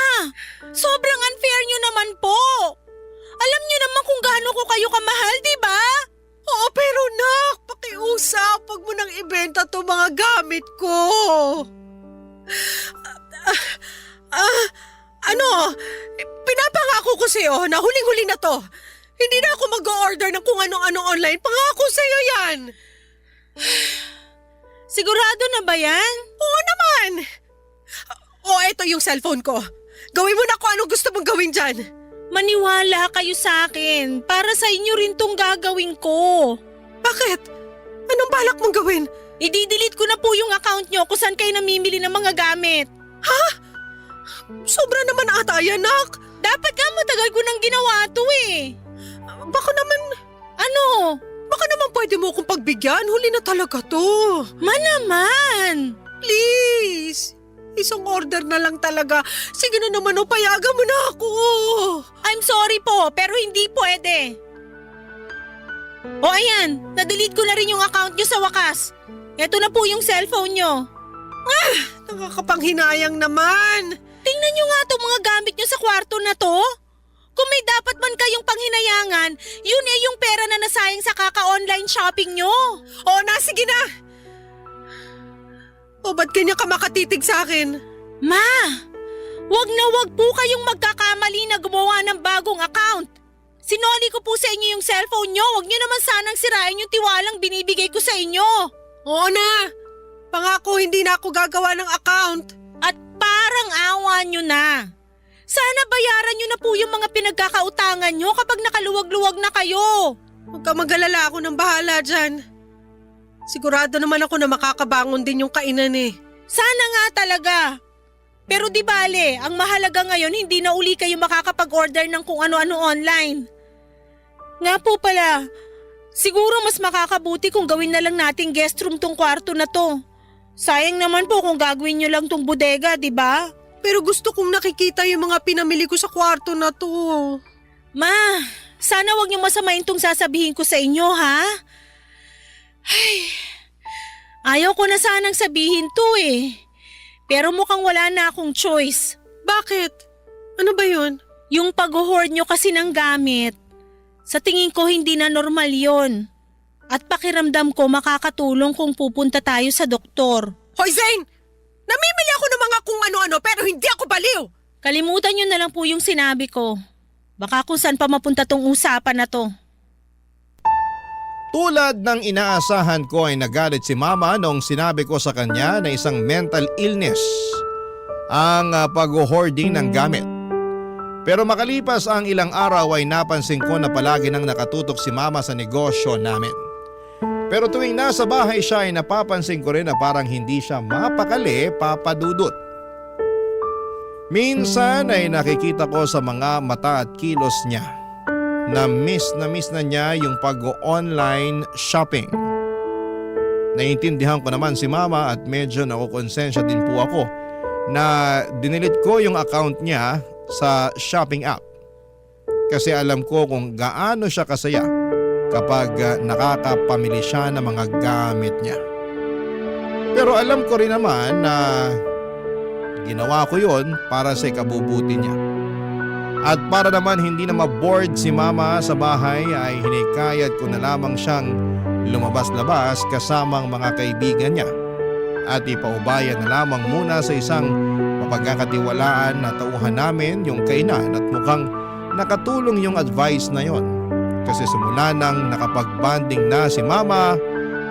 sobrang unfair nyo naman po. Alam niyo naman kung gaano ko kayo kamahal, di ba? Oo, pero nak, pakiusap. Huwag mo nang ibenta to mga gamit ko. Pinapangako ko sa'yo na huling-huli na to. Hindi na ako mag-o-order ng kung ano-ano online. Pangako sa'yo yan. Sigurado na ba yan? Oo naman. O, eto yung cellphone ko. Gawin mo na kung anong gusto mong gawin dyan. Maniwala kayo sa akin. Para sa inyo rin tong gagawin ko. Bakit? Anong balak mong gawin? I-delete ko na po yung account nyo kung saan kayo namimili ng mga gamit. Ha? Sobra naman ata yan, nak. Dapat nga matagal ko nang ginawa to eh. Baka naman... Ano? Baka naman pwede mo akong pagbigyan. Huli na talaga to. Naman! Please. Isang order na lang talaga. Sige na naman o, payagan mo na ako. I'm sorry po, pero hindi pwede. O ayan, na-delete ko na rin yung account nyo sa wakas. Eto na po yung cellphone nyo. Nakakapanghinayang naman. Tingnan nyo nga itong mga gamit nyo sa kwarto na to. Kung may dapat man kayong panghinayangan, yun eh yung pera na nasayang sa kaka-online shopping nyo. O na, sige na. O ba't kanya ka makatitig sa akin? Ma, wag na wag po kayong magkakamali na gumawa ng bagong account. Sinoli ko po sa inyo yung cellphone nyo. Wag nyo naman sanang sirain yung tiwalang binibigay ko sa inyo. Oo na. Pangako hindi na ako gagawa ng account. At parang awa nyo na. Sana bayaran nyo na po yung mga pinagkakautangan nyo kapag nakaluwag-luwag na kayo. Huwag ka mag-alala, ako nang bahala dyan. Sigurado naman ako na makakabangon din yung kainan eh. Sana nga talaga. Pero di bale, ang mahalaga ngayon hindi na uli kayo makakapag-order ng kung ano-ano online. Nga po pala, siguro mas makakabuti kung gawin na lang nating guest room tong kwarto na to. Sayang naman po kung gagawin nyo lang tong bodega, di ba? Pero gusto kong nakikita yung mga pinamili ko sa kwarto na to. Ma, sana wag niyo masamain tong sasabihin ko sa inyo, ha? Ay, ayaw ko na sanang sabihin to eh. Pero mukhang wala na akong choice. Bakit? Ano ba yun? Yung pag-hoard nyo kasi ng gamit. Sa tingin ko hindi na normal yon. At pakiramdam ko makakatulong kung pupunta tayo sa doktor. Hoy Zane! Namimili ako ng mga kung ano-ano pero hindi ako baliw! Kalimutan nyo na lang po yung sinabi ko. Baka kung saan pa mapunta tong usapan na to. Tulad ng inaasahan ko ay nagalit si mama noong sinabi ko sa kanya na isang mental illness ang pag-hoarding ng gamit. Pero makalipas ang ilang araw ay napansin ko na palagi nang nakatutok si mama sa negosyo namin. Pero tuwing nasa bahay siya ay napapansin ko rin na parang hindi siya mapakali, Papa Dudut. Minsan ay nakikita ko sa mga mata at kilos niya na miss na niya yung pag-online shopping. Naiintindihan ko naman si mama at medyo nakukonsensya din po ako na dinilit ko yung account niya sa shopping app. Kasi alam ko kung gaano siya kasaya kapag nakakapamili siya ng mga gamit niya. Pero alam ko rin naman na ginawa ko yon para sa ikabubuti niya. At para naman hindi na ma-bored si mama sa bahay ay hinikayat ko na lamang siyang lumabas-labas kasamang mga kaibigan niya. At ipaubayan na lamang muna sa isang mapagkakatiwalaan na tauhan namin yung kainan at mukhang nakatulong yung advice na yon. Kasi simula nang nakapag-bonding na si mama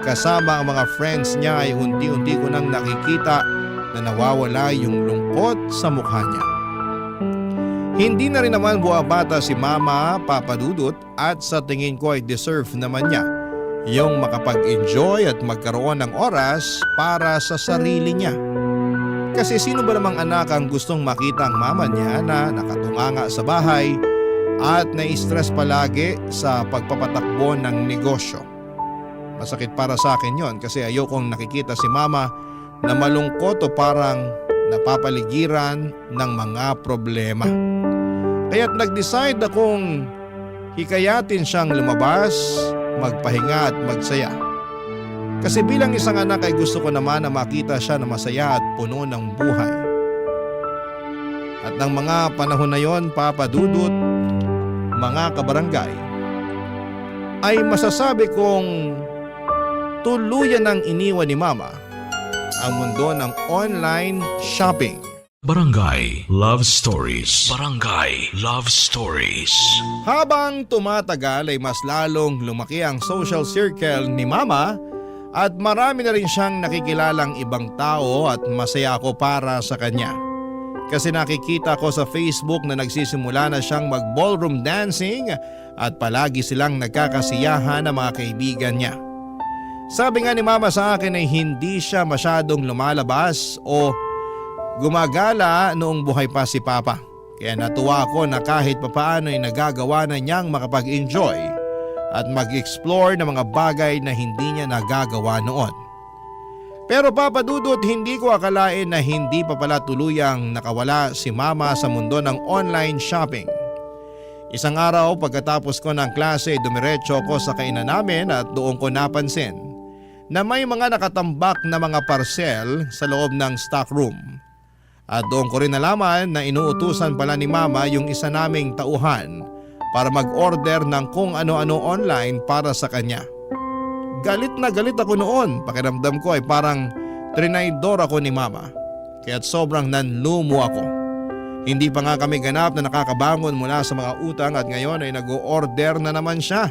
kasama ang mga friends niya ay unti-unti ko nang nakikita na nawawala yung lungkot sa mukha niya. Hindi na rin naman buwabata si mama, Papa Dudut, at sa tingin ko ay deserve naman niya yung makapag-enjoy at magkaroon ng oras para sa sarili niya. Kasi sino ba namang anak ang gustong makita ang mama niya na nakatunganga sa bahay at na-stress palagi sa pagpapatakbo ng negosyo? Masakit para sa akin yon kasi ayokong nakikita si mama na malungkot o parang napapaligiran ng mga problema. Kaya't nag-decide akong hikayatin siyang lumabas, magpahinga at magsaya. Kasi bilang isang anak ay gusto ko naman na makita siya na masaya at puno ng buhay. At ng mga panahon na yon, Papa Dudut, mga kabarangay, ay masasabi kong tuluyan ng iniwan ni Mama ang mundo ng online shopping. Barangay Love Stories. Barangay Love Stories. Habang tumatagal ay mas lalong lumaki ang social circle ni Mama at marami na rin siyang nakikilalang ibang tao at masaya ako para sa kanya. Kasi nakikita ko sa Facebook na nagsisimula na siyang mag-ballroom dancing at palagi silang nagkakasiyahan ng mga kaibigan niya. Sabi nga ni Mama sa akin ay hindi siya masyadong lumalabas o gumagala noong buhay pa si Papa. Kaya natuwa ako na kahit papaano ay nagagawa na niyang makapag-enjoy at mag-explore ng mga bagay na hindi niya nagagawa noon. Pero Papa Dudut, hindi ko akalain na hindi pa pala tuluyang nakawala si Mama sa mundo ng online shopping. Isang araw pagkatapos ko ng klase, dumiretso ko sa kainan namin at doon ko napansin na may mga nakatambak na mga parcel sa loob ng stock room. At doon ko rin nalaman na inuutusan pala ni Mama yung isa naming tauhan para mag-order ng kung ano-ano online para sa kanya. Galit na galit ako noon. Pakiramdam ko ay parang trinaydor ako ni Mama. Kaya't sobrang nanlumo ako. Hindi pa nga kami ganap na nakakabangon mula sa mga utang at ngayon ay nag-o-order na naman siya.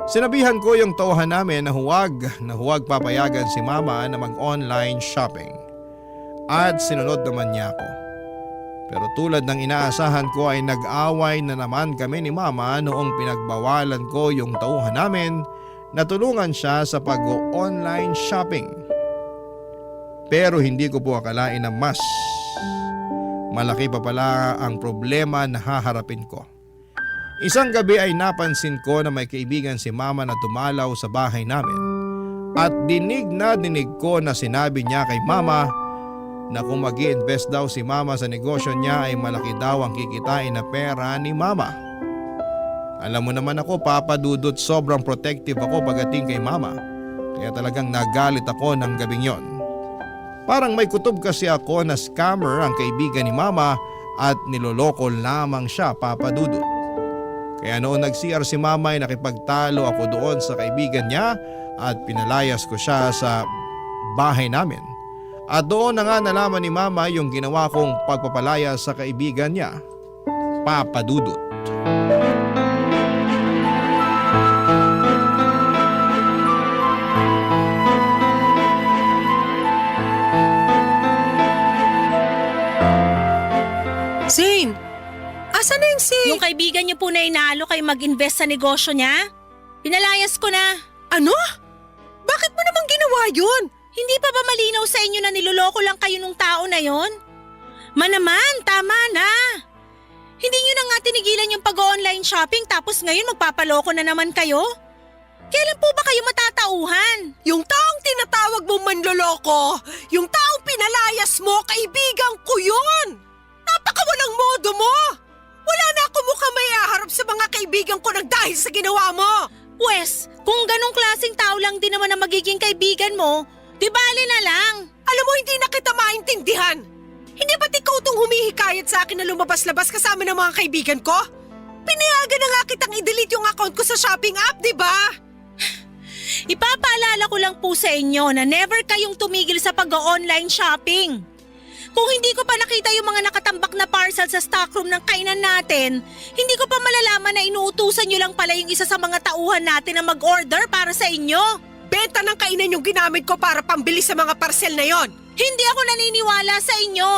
Sinabihan ko yung tauhan namin na huwag papayagan si Mama na mag-online shopping. At sinunod naman niya ako. Pero tulad ng inaasahan ko ay nag-away na naman kami ni Mama noong pinagbawalan ko yung tauhan namin na tulungan siya sa pag-online shopping. Pero hindi ko po akalain na mas malaki pa pala ang problema na haharapin ko. Isang gabi ay napansin ko na may kaibigan si Mama na dumalaw sa bahay namin. At dinig ko na sinabi niya kay Mama na kung mag-i-invest daw si Mama sa negosyo niya ay malaki daw ang kikitain na pera ni Mama. Alam mo naman ako, Papa Dudut, sobrang protective ako pagdating kay Mama. Kaya talagang nagalit ako ng gabing yon. Parang may kutob kasi ako na scammer ang kaibigan ni Mama at niloloko lamang siya, Papa Dudut. Kaya noon nag-CR si Mama ay nakipagtalo ako doon sa kaibigan niya at pinalayas ko siya sa bahay namin. At doon na nga nalaman ni Mama yung ginawa kong pagpapalaya sa kaibigan niya, Papa Dudut. Zane! Asan na yung Yung kaibigan niyo po na inaalo kayo mag-invest sa negosyo niya? Pinalayas ko na. Ano? Bakit mo naman ginawa yun? Hindi pa ba malinaw sa inyo na niloloko lang kayo nung tao na yon? Manaman, tama na. Hindi nyo na nga tinigilan yung pag-online shopping tapos ngayon magpapaloko na naman kayo? Kailan po ba kayo matatauhan? Yung taong tinatawag mo manloloko, yung taong pinalayas mo, kaibigan ko yun! Napakawalang modo mo! Wala na ako mukhang may aharap sa mga kaibigan ko nang dahil sa ginawa mo! Pwes, kung ganong klaseng tao lang din naman ang magiging kaibigan mo, di bali na lang. Alam mo, hindi na kita maintindihan! Hindi ba't ikaw itong humihikayat sa akin na lumabas-labas kasama ng mga kaibigan ko? Pinayagan na nga kitang i-delete yung account ko sa shopping app, di ba? Ipapaalala ko lang po sa inyo na never kayong tumigil sa pag-online shopping. Kung hindi ko pa nakita yung mga nakatambak na parcel sa stockroom ng kainan natin, hindi ko pa malalaman na inuutusan nyo lang pala yung isa sa mga tauhan natin na mag-order para sa inyo. Benta ng kainan yung ginamit ko para pambili sa mga parcel na yon. Hindi ako naniniwala sa inyo.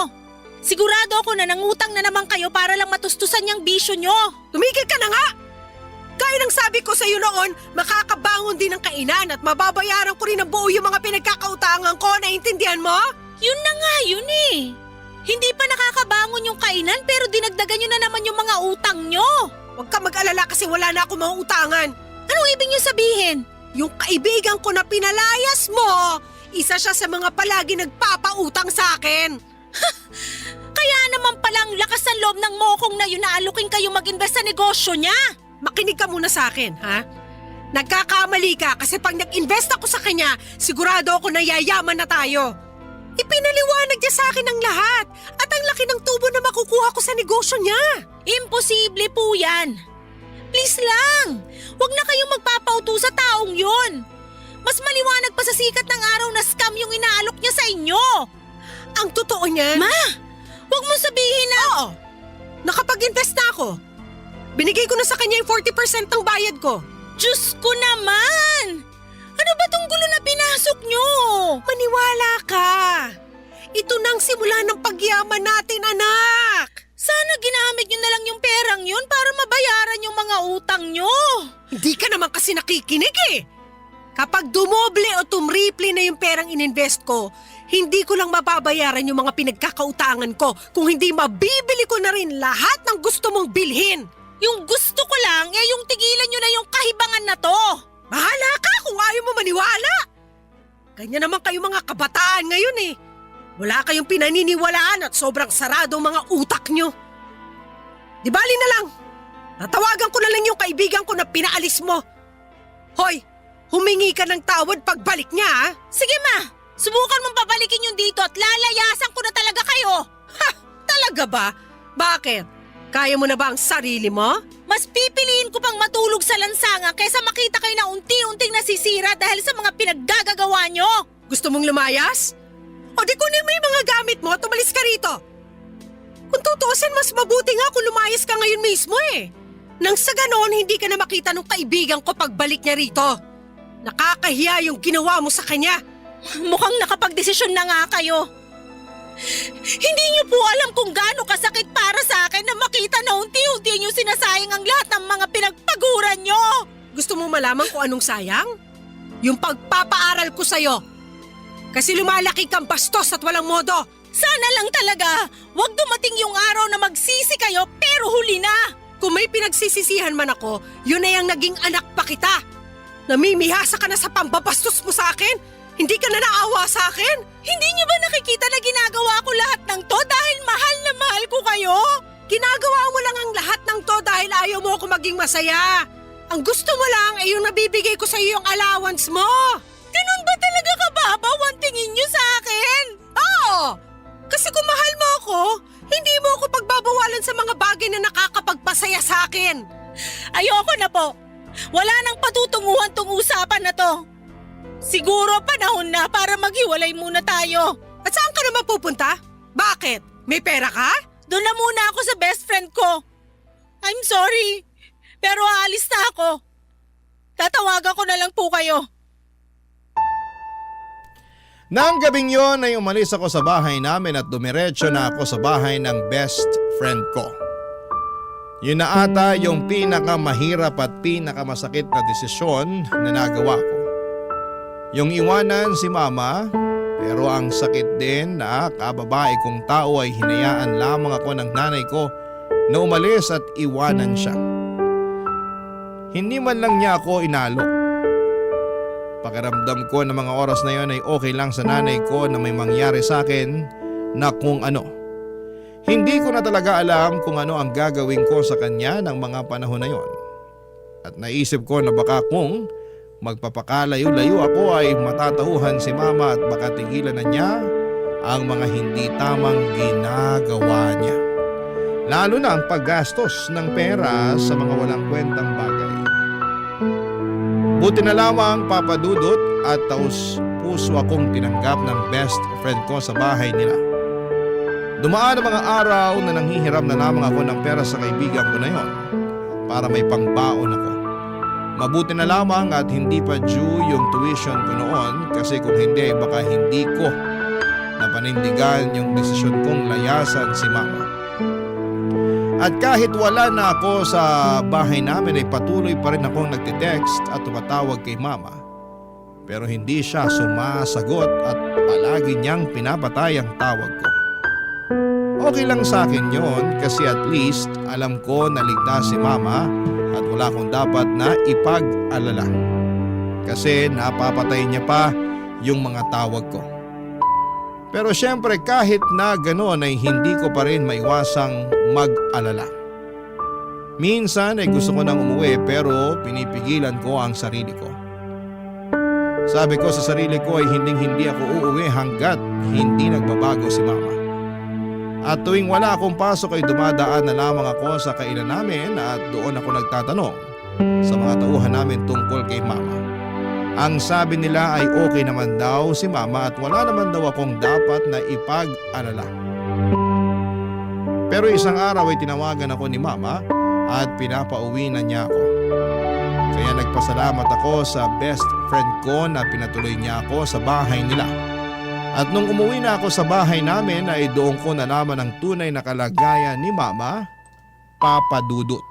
Sigurado ako na nangutang na naman kayo para lang matustusan yung bisyo nyo. Tumigil ka na nga! Gaya ng sabi ko sa iyo noon, makakabangon din ng kainan at mababayaran ko rin ng buo yung mga pinagkakautangan ko, naiintindihan mo? Yun na nga yun eh. Hindi pa nakakabangon yung kainan pero dinagdagan nyo na naman yung mga utang nyo. Huwag ka mag-alala kasi wala na ako mga utangan. Anong ibig nyo sabihin? Yung kaibigan ko na pinalayas mo, isa siya sa mga palagi nagpapautang sa akin. Kaya naman palang lakas ng loob ng mokong na yun na alukin kayo mag-invest sa negosyo niya. Makinig ka muna sa akin, ha? Nagkakamali ka kasi pag nag-invest ako sa kanya, sigurado ako na yayaman na tayo. Ipinaliwanag niya sa akin ang lahat at ang laki ng tubo na makukuha ko sa negosyo niya. Imposible po yan. Please lang, huwag na kayong magpapauto sa taong yun. Mas maliwanag pa sa sikat ng araw na scam yung inaalok niya sa inyo. Ang totoo niyan… Ma, huwag mo sabihin na… Oo, nakapag-invest na ako. Binigay ko na sa kanya yung 40% ng bayad ko. Diyos ko naman! Ano ba tong gulo na pinasok nyo? Maniwala ka. Ito nang simula ng pagyaman natin, anak. Sana ginamit nyo na lang yung perang yun para mabayaran yung mga utang nyo. Hindi ka naman kasi nakikinig eh. Kapag dumoble o tumriple na yung perang ininvest ko, hindi ko lang mababayaran yung mga pinagkakautangan ko kung hindi mabibili ko na rin lahat ng gusto mong bilhin. Yung gusto ko lang, yung tigilan nyo na yung kahibangan na to. Bahala ka kung ayaw mo maniwala. Ganyan naman kayo mga kabataan ngayon eh. Wala kayong pinaniniwalaan at sobrang sarado ang mga utak nyo. Di bali na lang. Natawagan ko na lang yung kaibigan ko na pinaalis mo. Hoy, humingi ka ng tawad pagbalik niya ha? Sige ma, subukan mong babalikin yung dito at lalayasan ko na talaga kayo. Ha! Talaga ba? Bakit? Kaya mo na ba ang sarili mo? Mas pipiliin ko pang matulog sa lansangan kaysa makita kayo na unti-unting nasisira dahil sa mga pinaggagawa nyo. Gusto mong lumayas? O di kunin mo yung mga gamit mo at umalis ka rito. Kung tutuusin, mas mabuti nga kung lumayas ka ngayon mismo eh. Nang sa ganoon, hindi ka na makita ng kaibigan ko pagbalik niya rito. Nakakahiya yung ginawa mo sa kanya. Mukhang nakapagdesisyon na nga kayo. Hindi niyo po alam kung gaano kasakit para sa akin na makita na unti-unti niyo sinasayang ang lahat ng mga pinagpaguran niyo. Gusto mo malaman kung anong sayang? Yung pagpapaaral ko sa'yo. Kasi lumalaki kang bastos at walang modo. Sana lang talaga, wag dumating yung araw na magsisi kayo pero huli na. Kung may pinagsisisihan man ako, yun na yung naging anak pa kita. Namimihasa ka na sa pambabastos mo sa akin? Hindi ka na naawa sa akin? Hindi niyo ba nakikita na ginagawa ko lahat ng to dahil mahal na mahal ko kayo? Ginagawa mo lang ang lahat ng to dahil ayaw mo ako maging masaya. Ang gusto mo lang ay yung nabibigay ko sa iyo yung allowance mo. Ganun ba talaga kababaw ang tingin niyo sa akin? Oo! Kasi kung mahal mo ako, hindi mo ako pagbabawalan sa mga bagay na nakakapagpasaya sa akin. Ayoko na po. Wala nang patutunguhan tong usapan na to. Siguro panahon na para maghiwalay muna tayo. At sa na mapupunta? Bakit? May pera ka? Doon na muna ako sa best friend ko. I'm sorry, pero aalis na ako. Tatawagan ko na lang po kayo. Nang gabing yon ay umalis ako sa bahay namin at dumiretso na ako sa bahay ng best friend ko. Yun na ata yung pinakamahirap at pinakamasakit na desisyon na nagawa ko. Yung iwanan si mama, pero ang sakit din na kababae kong tao ay hinayaan lamang ako ng nanay ko na umalis at iwanan siya. Hindi man lang niya ako inalo. Pakiramdam ko na mga oras na yon ay okay lang sa nanay ko na may mangyari sa akin na kung ano. Hindi ko na talaga alam kung ano ang gagawin ko sa kanya ng mga panahon na yon. At naisip ko na baka kung magpapakalayo-layo ako ay matatauhan si mama at baka tigilan na niya ang mga hindi tamang ginagawa niya. Lalo na ang paggastos ng pera sa mga walang kwentang bagay. Buti na lamang papadudot at taus puso akong tinanggap ng best friend ko sa bahay nila. Dumaan ang mga araw na nanghihiram na lamang ako ng pera sa kaibigan ko na yon para may pangbaon ako. Mabuti na lamang at hindi pa due yung tuition ko noon kasi kung hindi baka hindi ko napanindigan yung desisyon kong layasan si mama. At kahit wala na ako sa bahay namin ay patuloy pa rin akong nagte-text at tumatawag kay mama. Pero hindi siya sumasagot at palagi niyang pinapatay ang tawag ko. Okay lang sa akin yon kasi at least alam ko na ligtas si mama at wala akong dapat na ipag-alala. Kasi napapatay niya pa yung mga tawag ko. Pero syempre kahit na gano'n ay hindi ko pa rin maiwasang mag-alala. Minsan ay gusto ko nang umuwi pero pinipigilan ko ang sarili ko. Sabi ko sa sarili ko ay hindi ako uuwi hanggat hindi nagbabago si mama. At tuwing wala akong pasok ay dumadaan na lamang ako sa kainan namin at doon ako nagtatanong sa mga tauhan namin tungkol kay mama. Ang sabi nila ay okay naman daw si mama at wala naman daw akong dapat na ipag-alala. Pero isang araw ay tinawagan ako ni mama at pinapauwi na niya ako. Kaya nagpasalamat ako sa best friend ko na pinatuloy niya ako sa bahay nila. At nung umuwi na ako sa bahay namin ay doon ko nalaman ang tunay na kalagayan ni mama, Papa Dudut.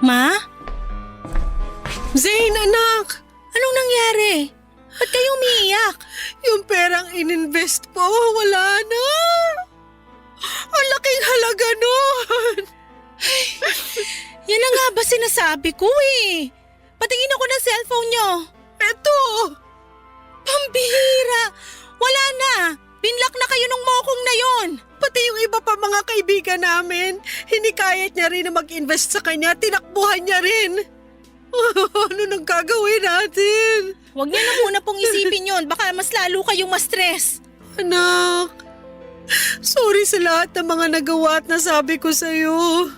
Ma? Zane, anak! Anong nangyari? Ba't kayo umiiyak? Yung perang ininvest ko, wala na. Ang laking halaga nun. Yan na nga ba sinasabi ko eh. Patingin ako ng cellphone nyo. Eto! Pambihira! Wala na! Binlock na kayo nung mokong na yon. Pati yung iba pa mga kaibigan namin, hinikayat niya rin na mag-invest sa kanya, tinakbuhan niya rin. Ano nang gagawin natin? Huwag niyo na muna pong isipin yon. Baka mas lalo kayong ma-stress. Anak, sorry sa lahat ng mga nagawa at nasabi ko sa'yo.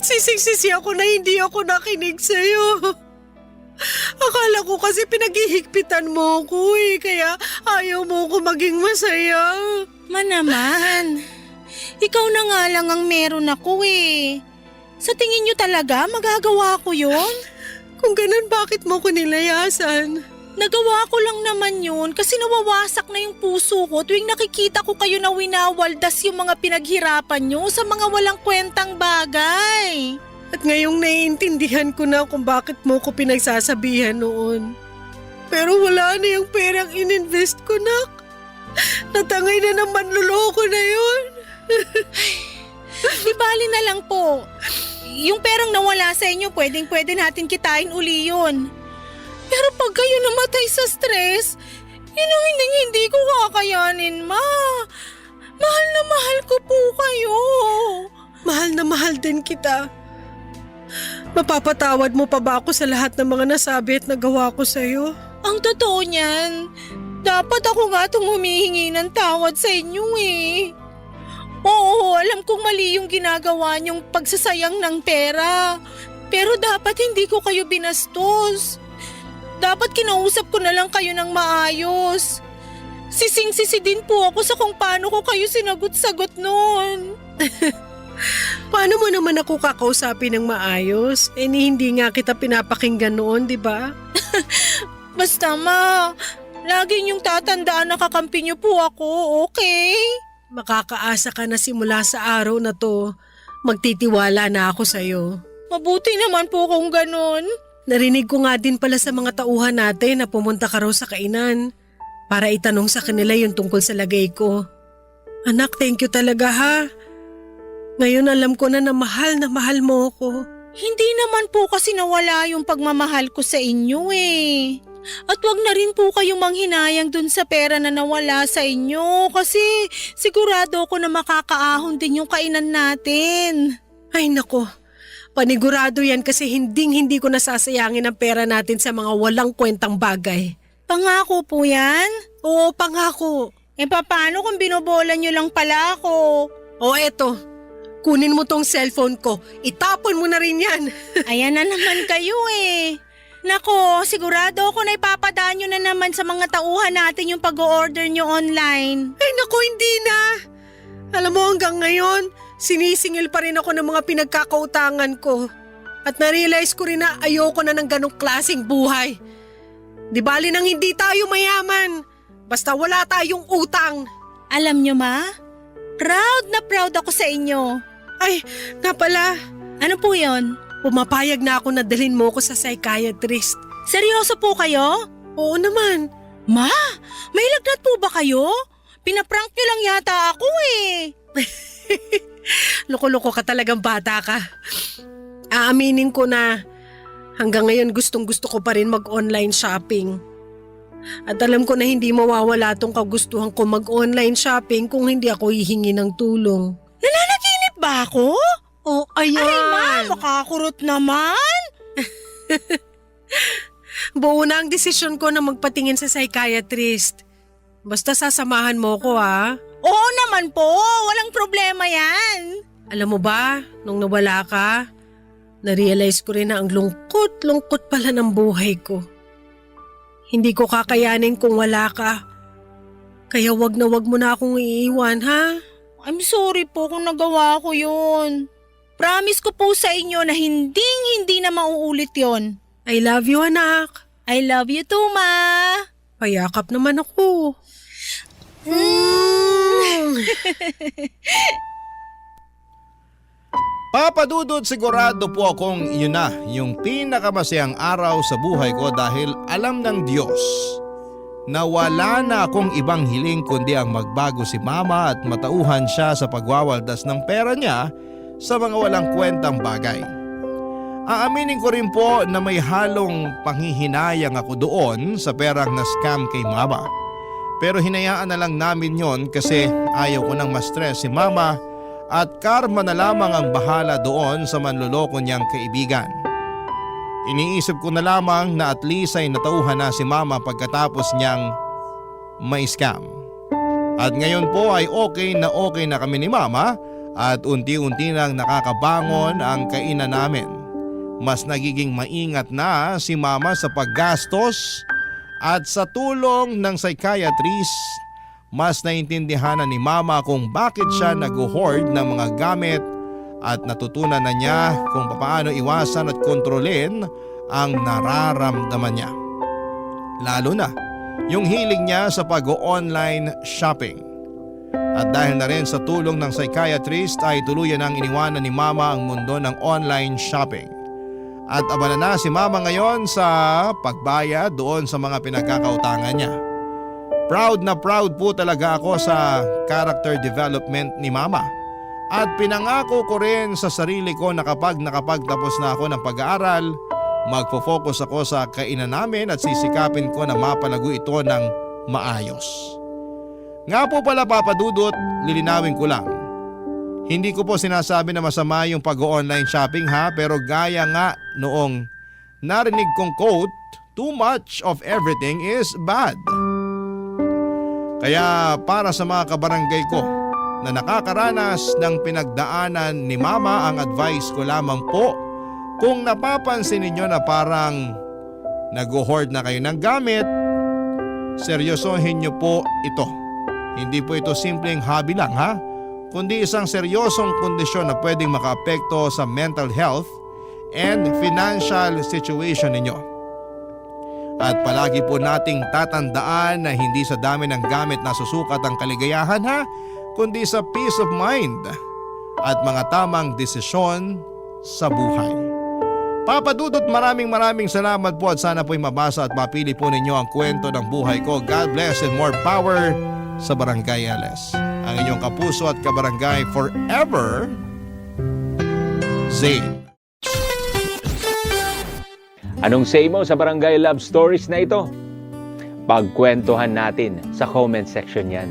Sisig-sisi ako na hindi ako nakinig sa'yo. Akala ko kasi pinaghihigpitan mo ko eh, kaya ayaw mo ko maging masaya. Naman, ikaw na nga lang ang meron ako eh. Sa tingin niyo talaga magagawa ko yon? Kung ganun, bakit mo ko nilayasan? Nagawa ko lang naman yun kasi nawawasak na yung puso ko tuwing nakikita ko kayo na winawaldas yung mga pinaghirapan nyo sa mga walang kwentang bagay. At ngayong naiintindihan ko na kung bakit mo ko pinagsasabihan noon. Pero wala na yung perang ininvest ko, nak. Natangay na ng manluloko na yun. Di bali na lang po. Yung perang nawala sa inyo, pwedeng-pwede natin kitain uli yun. Pero pag kayo namatay sa stress, yun ang hindi ko kakayanin, ma. Mahal na mahal ko po kayo. Mahal na mahal din kita. Mapapatawad mo pa ba ako sa lahat ng mga nasabi at nagawa ko sa'yo? Ang totoo niyan, dapat ako nga itong humihingi ng tawad sa inyo eh. Oo, alam kong mali yung ginagawa niyong pagsasayang ng pera. Pero dapat hindi ko kayo binastos. Dapat kinausap ko na lang kayo ng maayos. Sising-sisi din po ako sa kung paano ko kayo sinagot-sagot noon. Paano mo naman ako kakausapin ng maayos? Hindi nga kita pinapakinggan noon, di ba? Basta ma, lagi niyong tatandaan na kakampi niyo po ako, okay? Makakaasa ka na simula sa araw na to. Magtitiwala na ako sa'yo. Mabuti naman po kung ganun. Narinig ko nga din pala sa mga tauhan natin na pumunta ka raw sa kainan para itanong sa kanila yung tungkol sa lagay ko. Anak, thank you talaga ha. Ngayon alam ko na mahal mo ako. Hindi naman po kasi nawala yung pagmamahal ko sa inyo eh. At wag na rin po kayong manghinayang dun sa pera na nawala sa inyo kasi sigurado ako na makakaahon din yung kainan natin. Ay nako, panigurado yan kasi hindi ko nasasayangin ang pera natin sa mga walang kwentang bagay. Pangako po yan? Oo, pangako. Paano kung binobola nyo lang pala ako? O eto, kunin mo tong cellphone ko, itapon mo na rin yan. Ayan na naman kayo eh. Nako, sigurado ako na ipapadaan nyo na naman sa mga tauhan natin yung pag-order nyo online. Ay nako, hindi na. Alam mo hanggang ngayon, sinisingil pa rin ako ng mga pinagkakautangan ko. At narealize ko rin na ayoko na ng ganong klaseng buhay. Di bali nang hindi tayo mayaman, basta wala tayong utang. Alam nyo ma, proud na proud ako sa inyo. Ay, nga pala, Ano po yon? pumapayag na ako na dalhin mo ko sa psychiatrist. Seryoso po kayo? Oo naman. Ma, may lagnat po ba kayo? Pinaprank nyo lang yata ako eh. Loko-loko ka talagang bata ka. Aaminin ko na hanggang ngayon gustong-gusto ko pa rin mag-online shopping. At alam ko na hindi mawawala tong kagustuhan ko mag-online shopping kung hindi ako hihingi ng tulong. Nananaginip ba ako? Oh, ayan. Ay ma, makakurot naman. Buo na ang desisyon ko na magpatingin sa psychiatrist. Basta sasamahan mo ko ha. Oo naman po, walang problema yan. Alam mo ba, nung nawala ka, narealize ko rin na ang lungkot pala ng buhay ko. Hindi ko kakayanin kung wala ka. Kaya wag mo na akong iiwan ha. I'm sorry po kung nagawa ko yun. Promise ko po sa inyo na hindi na mauulit yon. I love you anak. I love you too, ma. Payakap naman ako. Papadudod, sigurado po akong yun na yung pinakamasayang araw sa buhay ko dahil alam ng Diyos na wala na akong ibang hiling kundi ang magbago si mama at matauhan siya sa pagwawaldas ng pera niya sa mga walang kwentang bagay. Aaminin ko rin po na may halong panghihinayang ako doon sa perang na-scam kay mama. Pero hinayaan na lang namin yon kasi ayaw ko nang ma-stress si mama at karma na lamang ang bahala doon sa manloloko niyang kaibigan. Iniisip ko na lamang na at least ay natauhan na si mama pagkatapos niyang ma-scam. At ngayon po ay okay na kami ni mama at unti-unti nang nakakabangon ang kainan namin. Mas nagiging maingat na si mama sa paggastos at sa tulong ng psychiatrist, mas naintindihan na ni mama kung bakit siya nag-hoard ng mga gamit at natutunan na niya kung paano iwasan at kontrolin ang nararamdaman niya. Lalo na yung hilig niya sa pag-online shopping. At dahil na rin sa tulong ng psychiatrist ay tuluyan ang iniwanan ni mama ang mundo ng online shopping. At abala na si mama ngayon sa pagbayad doon sa mga pinagkakautangan niya. Proud na proud po talaga ako sa character development ni mama. At pinangako ko rin sa sarili ko na kapag nakapagtapos na ako ng pag-aaral, magfo-focus ako sa kainan namin at sisikapin ko na mapalago ito ng maayos. Nga po pala papadudot, lilinawin ko lang. Hindi ko po sinasabi na masama yung pag-online shopping ha, pero gaya nga noong narinig kong quote too much of everything is bad. Kaya para sa mga kabarangay ko na nakakaranas ng pinagdaanan ni Mama, ang advice ko lamang po, kung napapansin ninyo na parang nag-hoard na kayo ng gamit, seryosohin nyo po ito. Hindi po ito simpleng hobby lang ha, kundi isang seryosong kondisyon na pwedeng makaapekto sa mental health and financial situation ninyo. At palagi po nating tatandaan na hindi sa dami ng gamit na susukat ang kaligayahan ha, kundi sa peace of mind at mga tamang desisyon sa buhay. Papa Dudut, maraming salamat po at sana po'y mabasa at mapili po ninyo ang kwento ng buhay ko. God bless and more power sa Barangay LS. Ang inyong kapuso at kabarangay forever, Zane. Anong say mo sa Barangay Love Stories na ito? Pagkwentuhan natin sa comment section yan.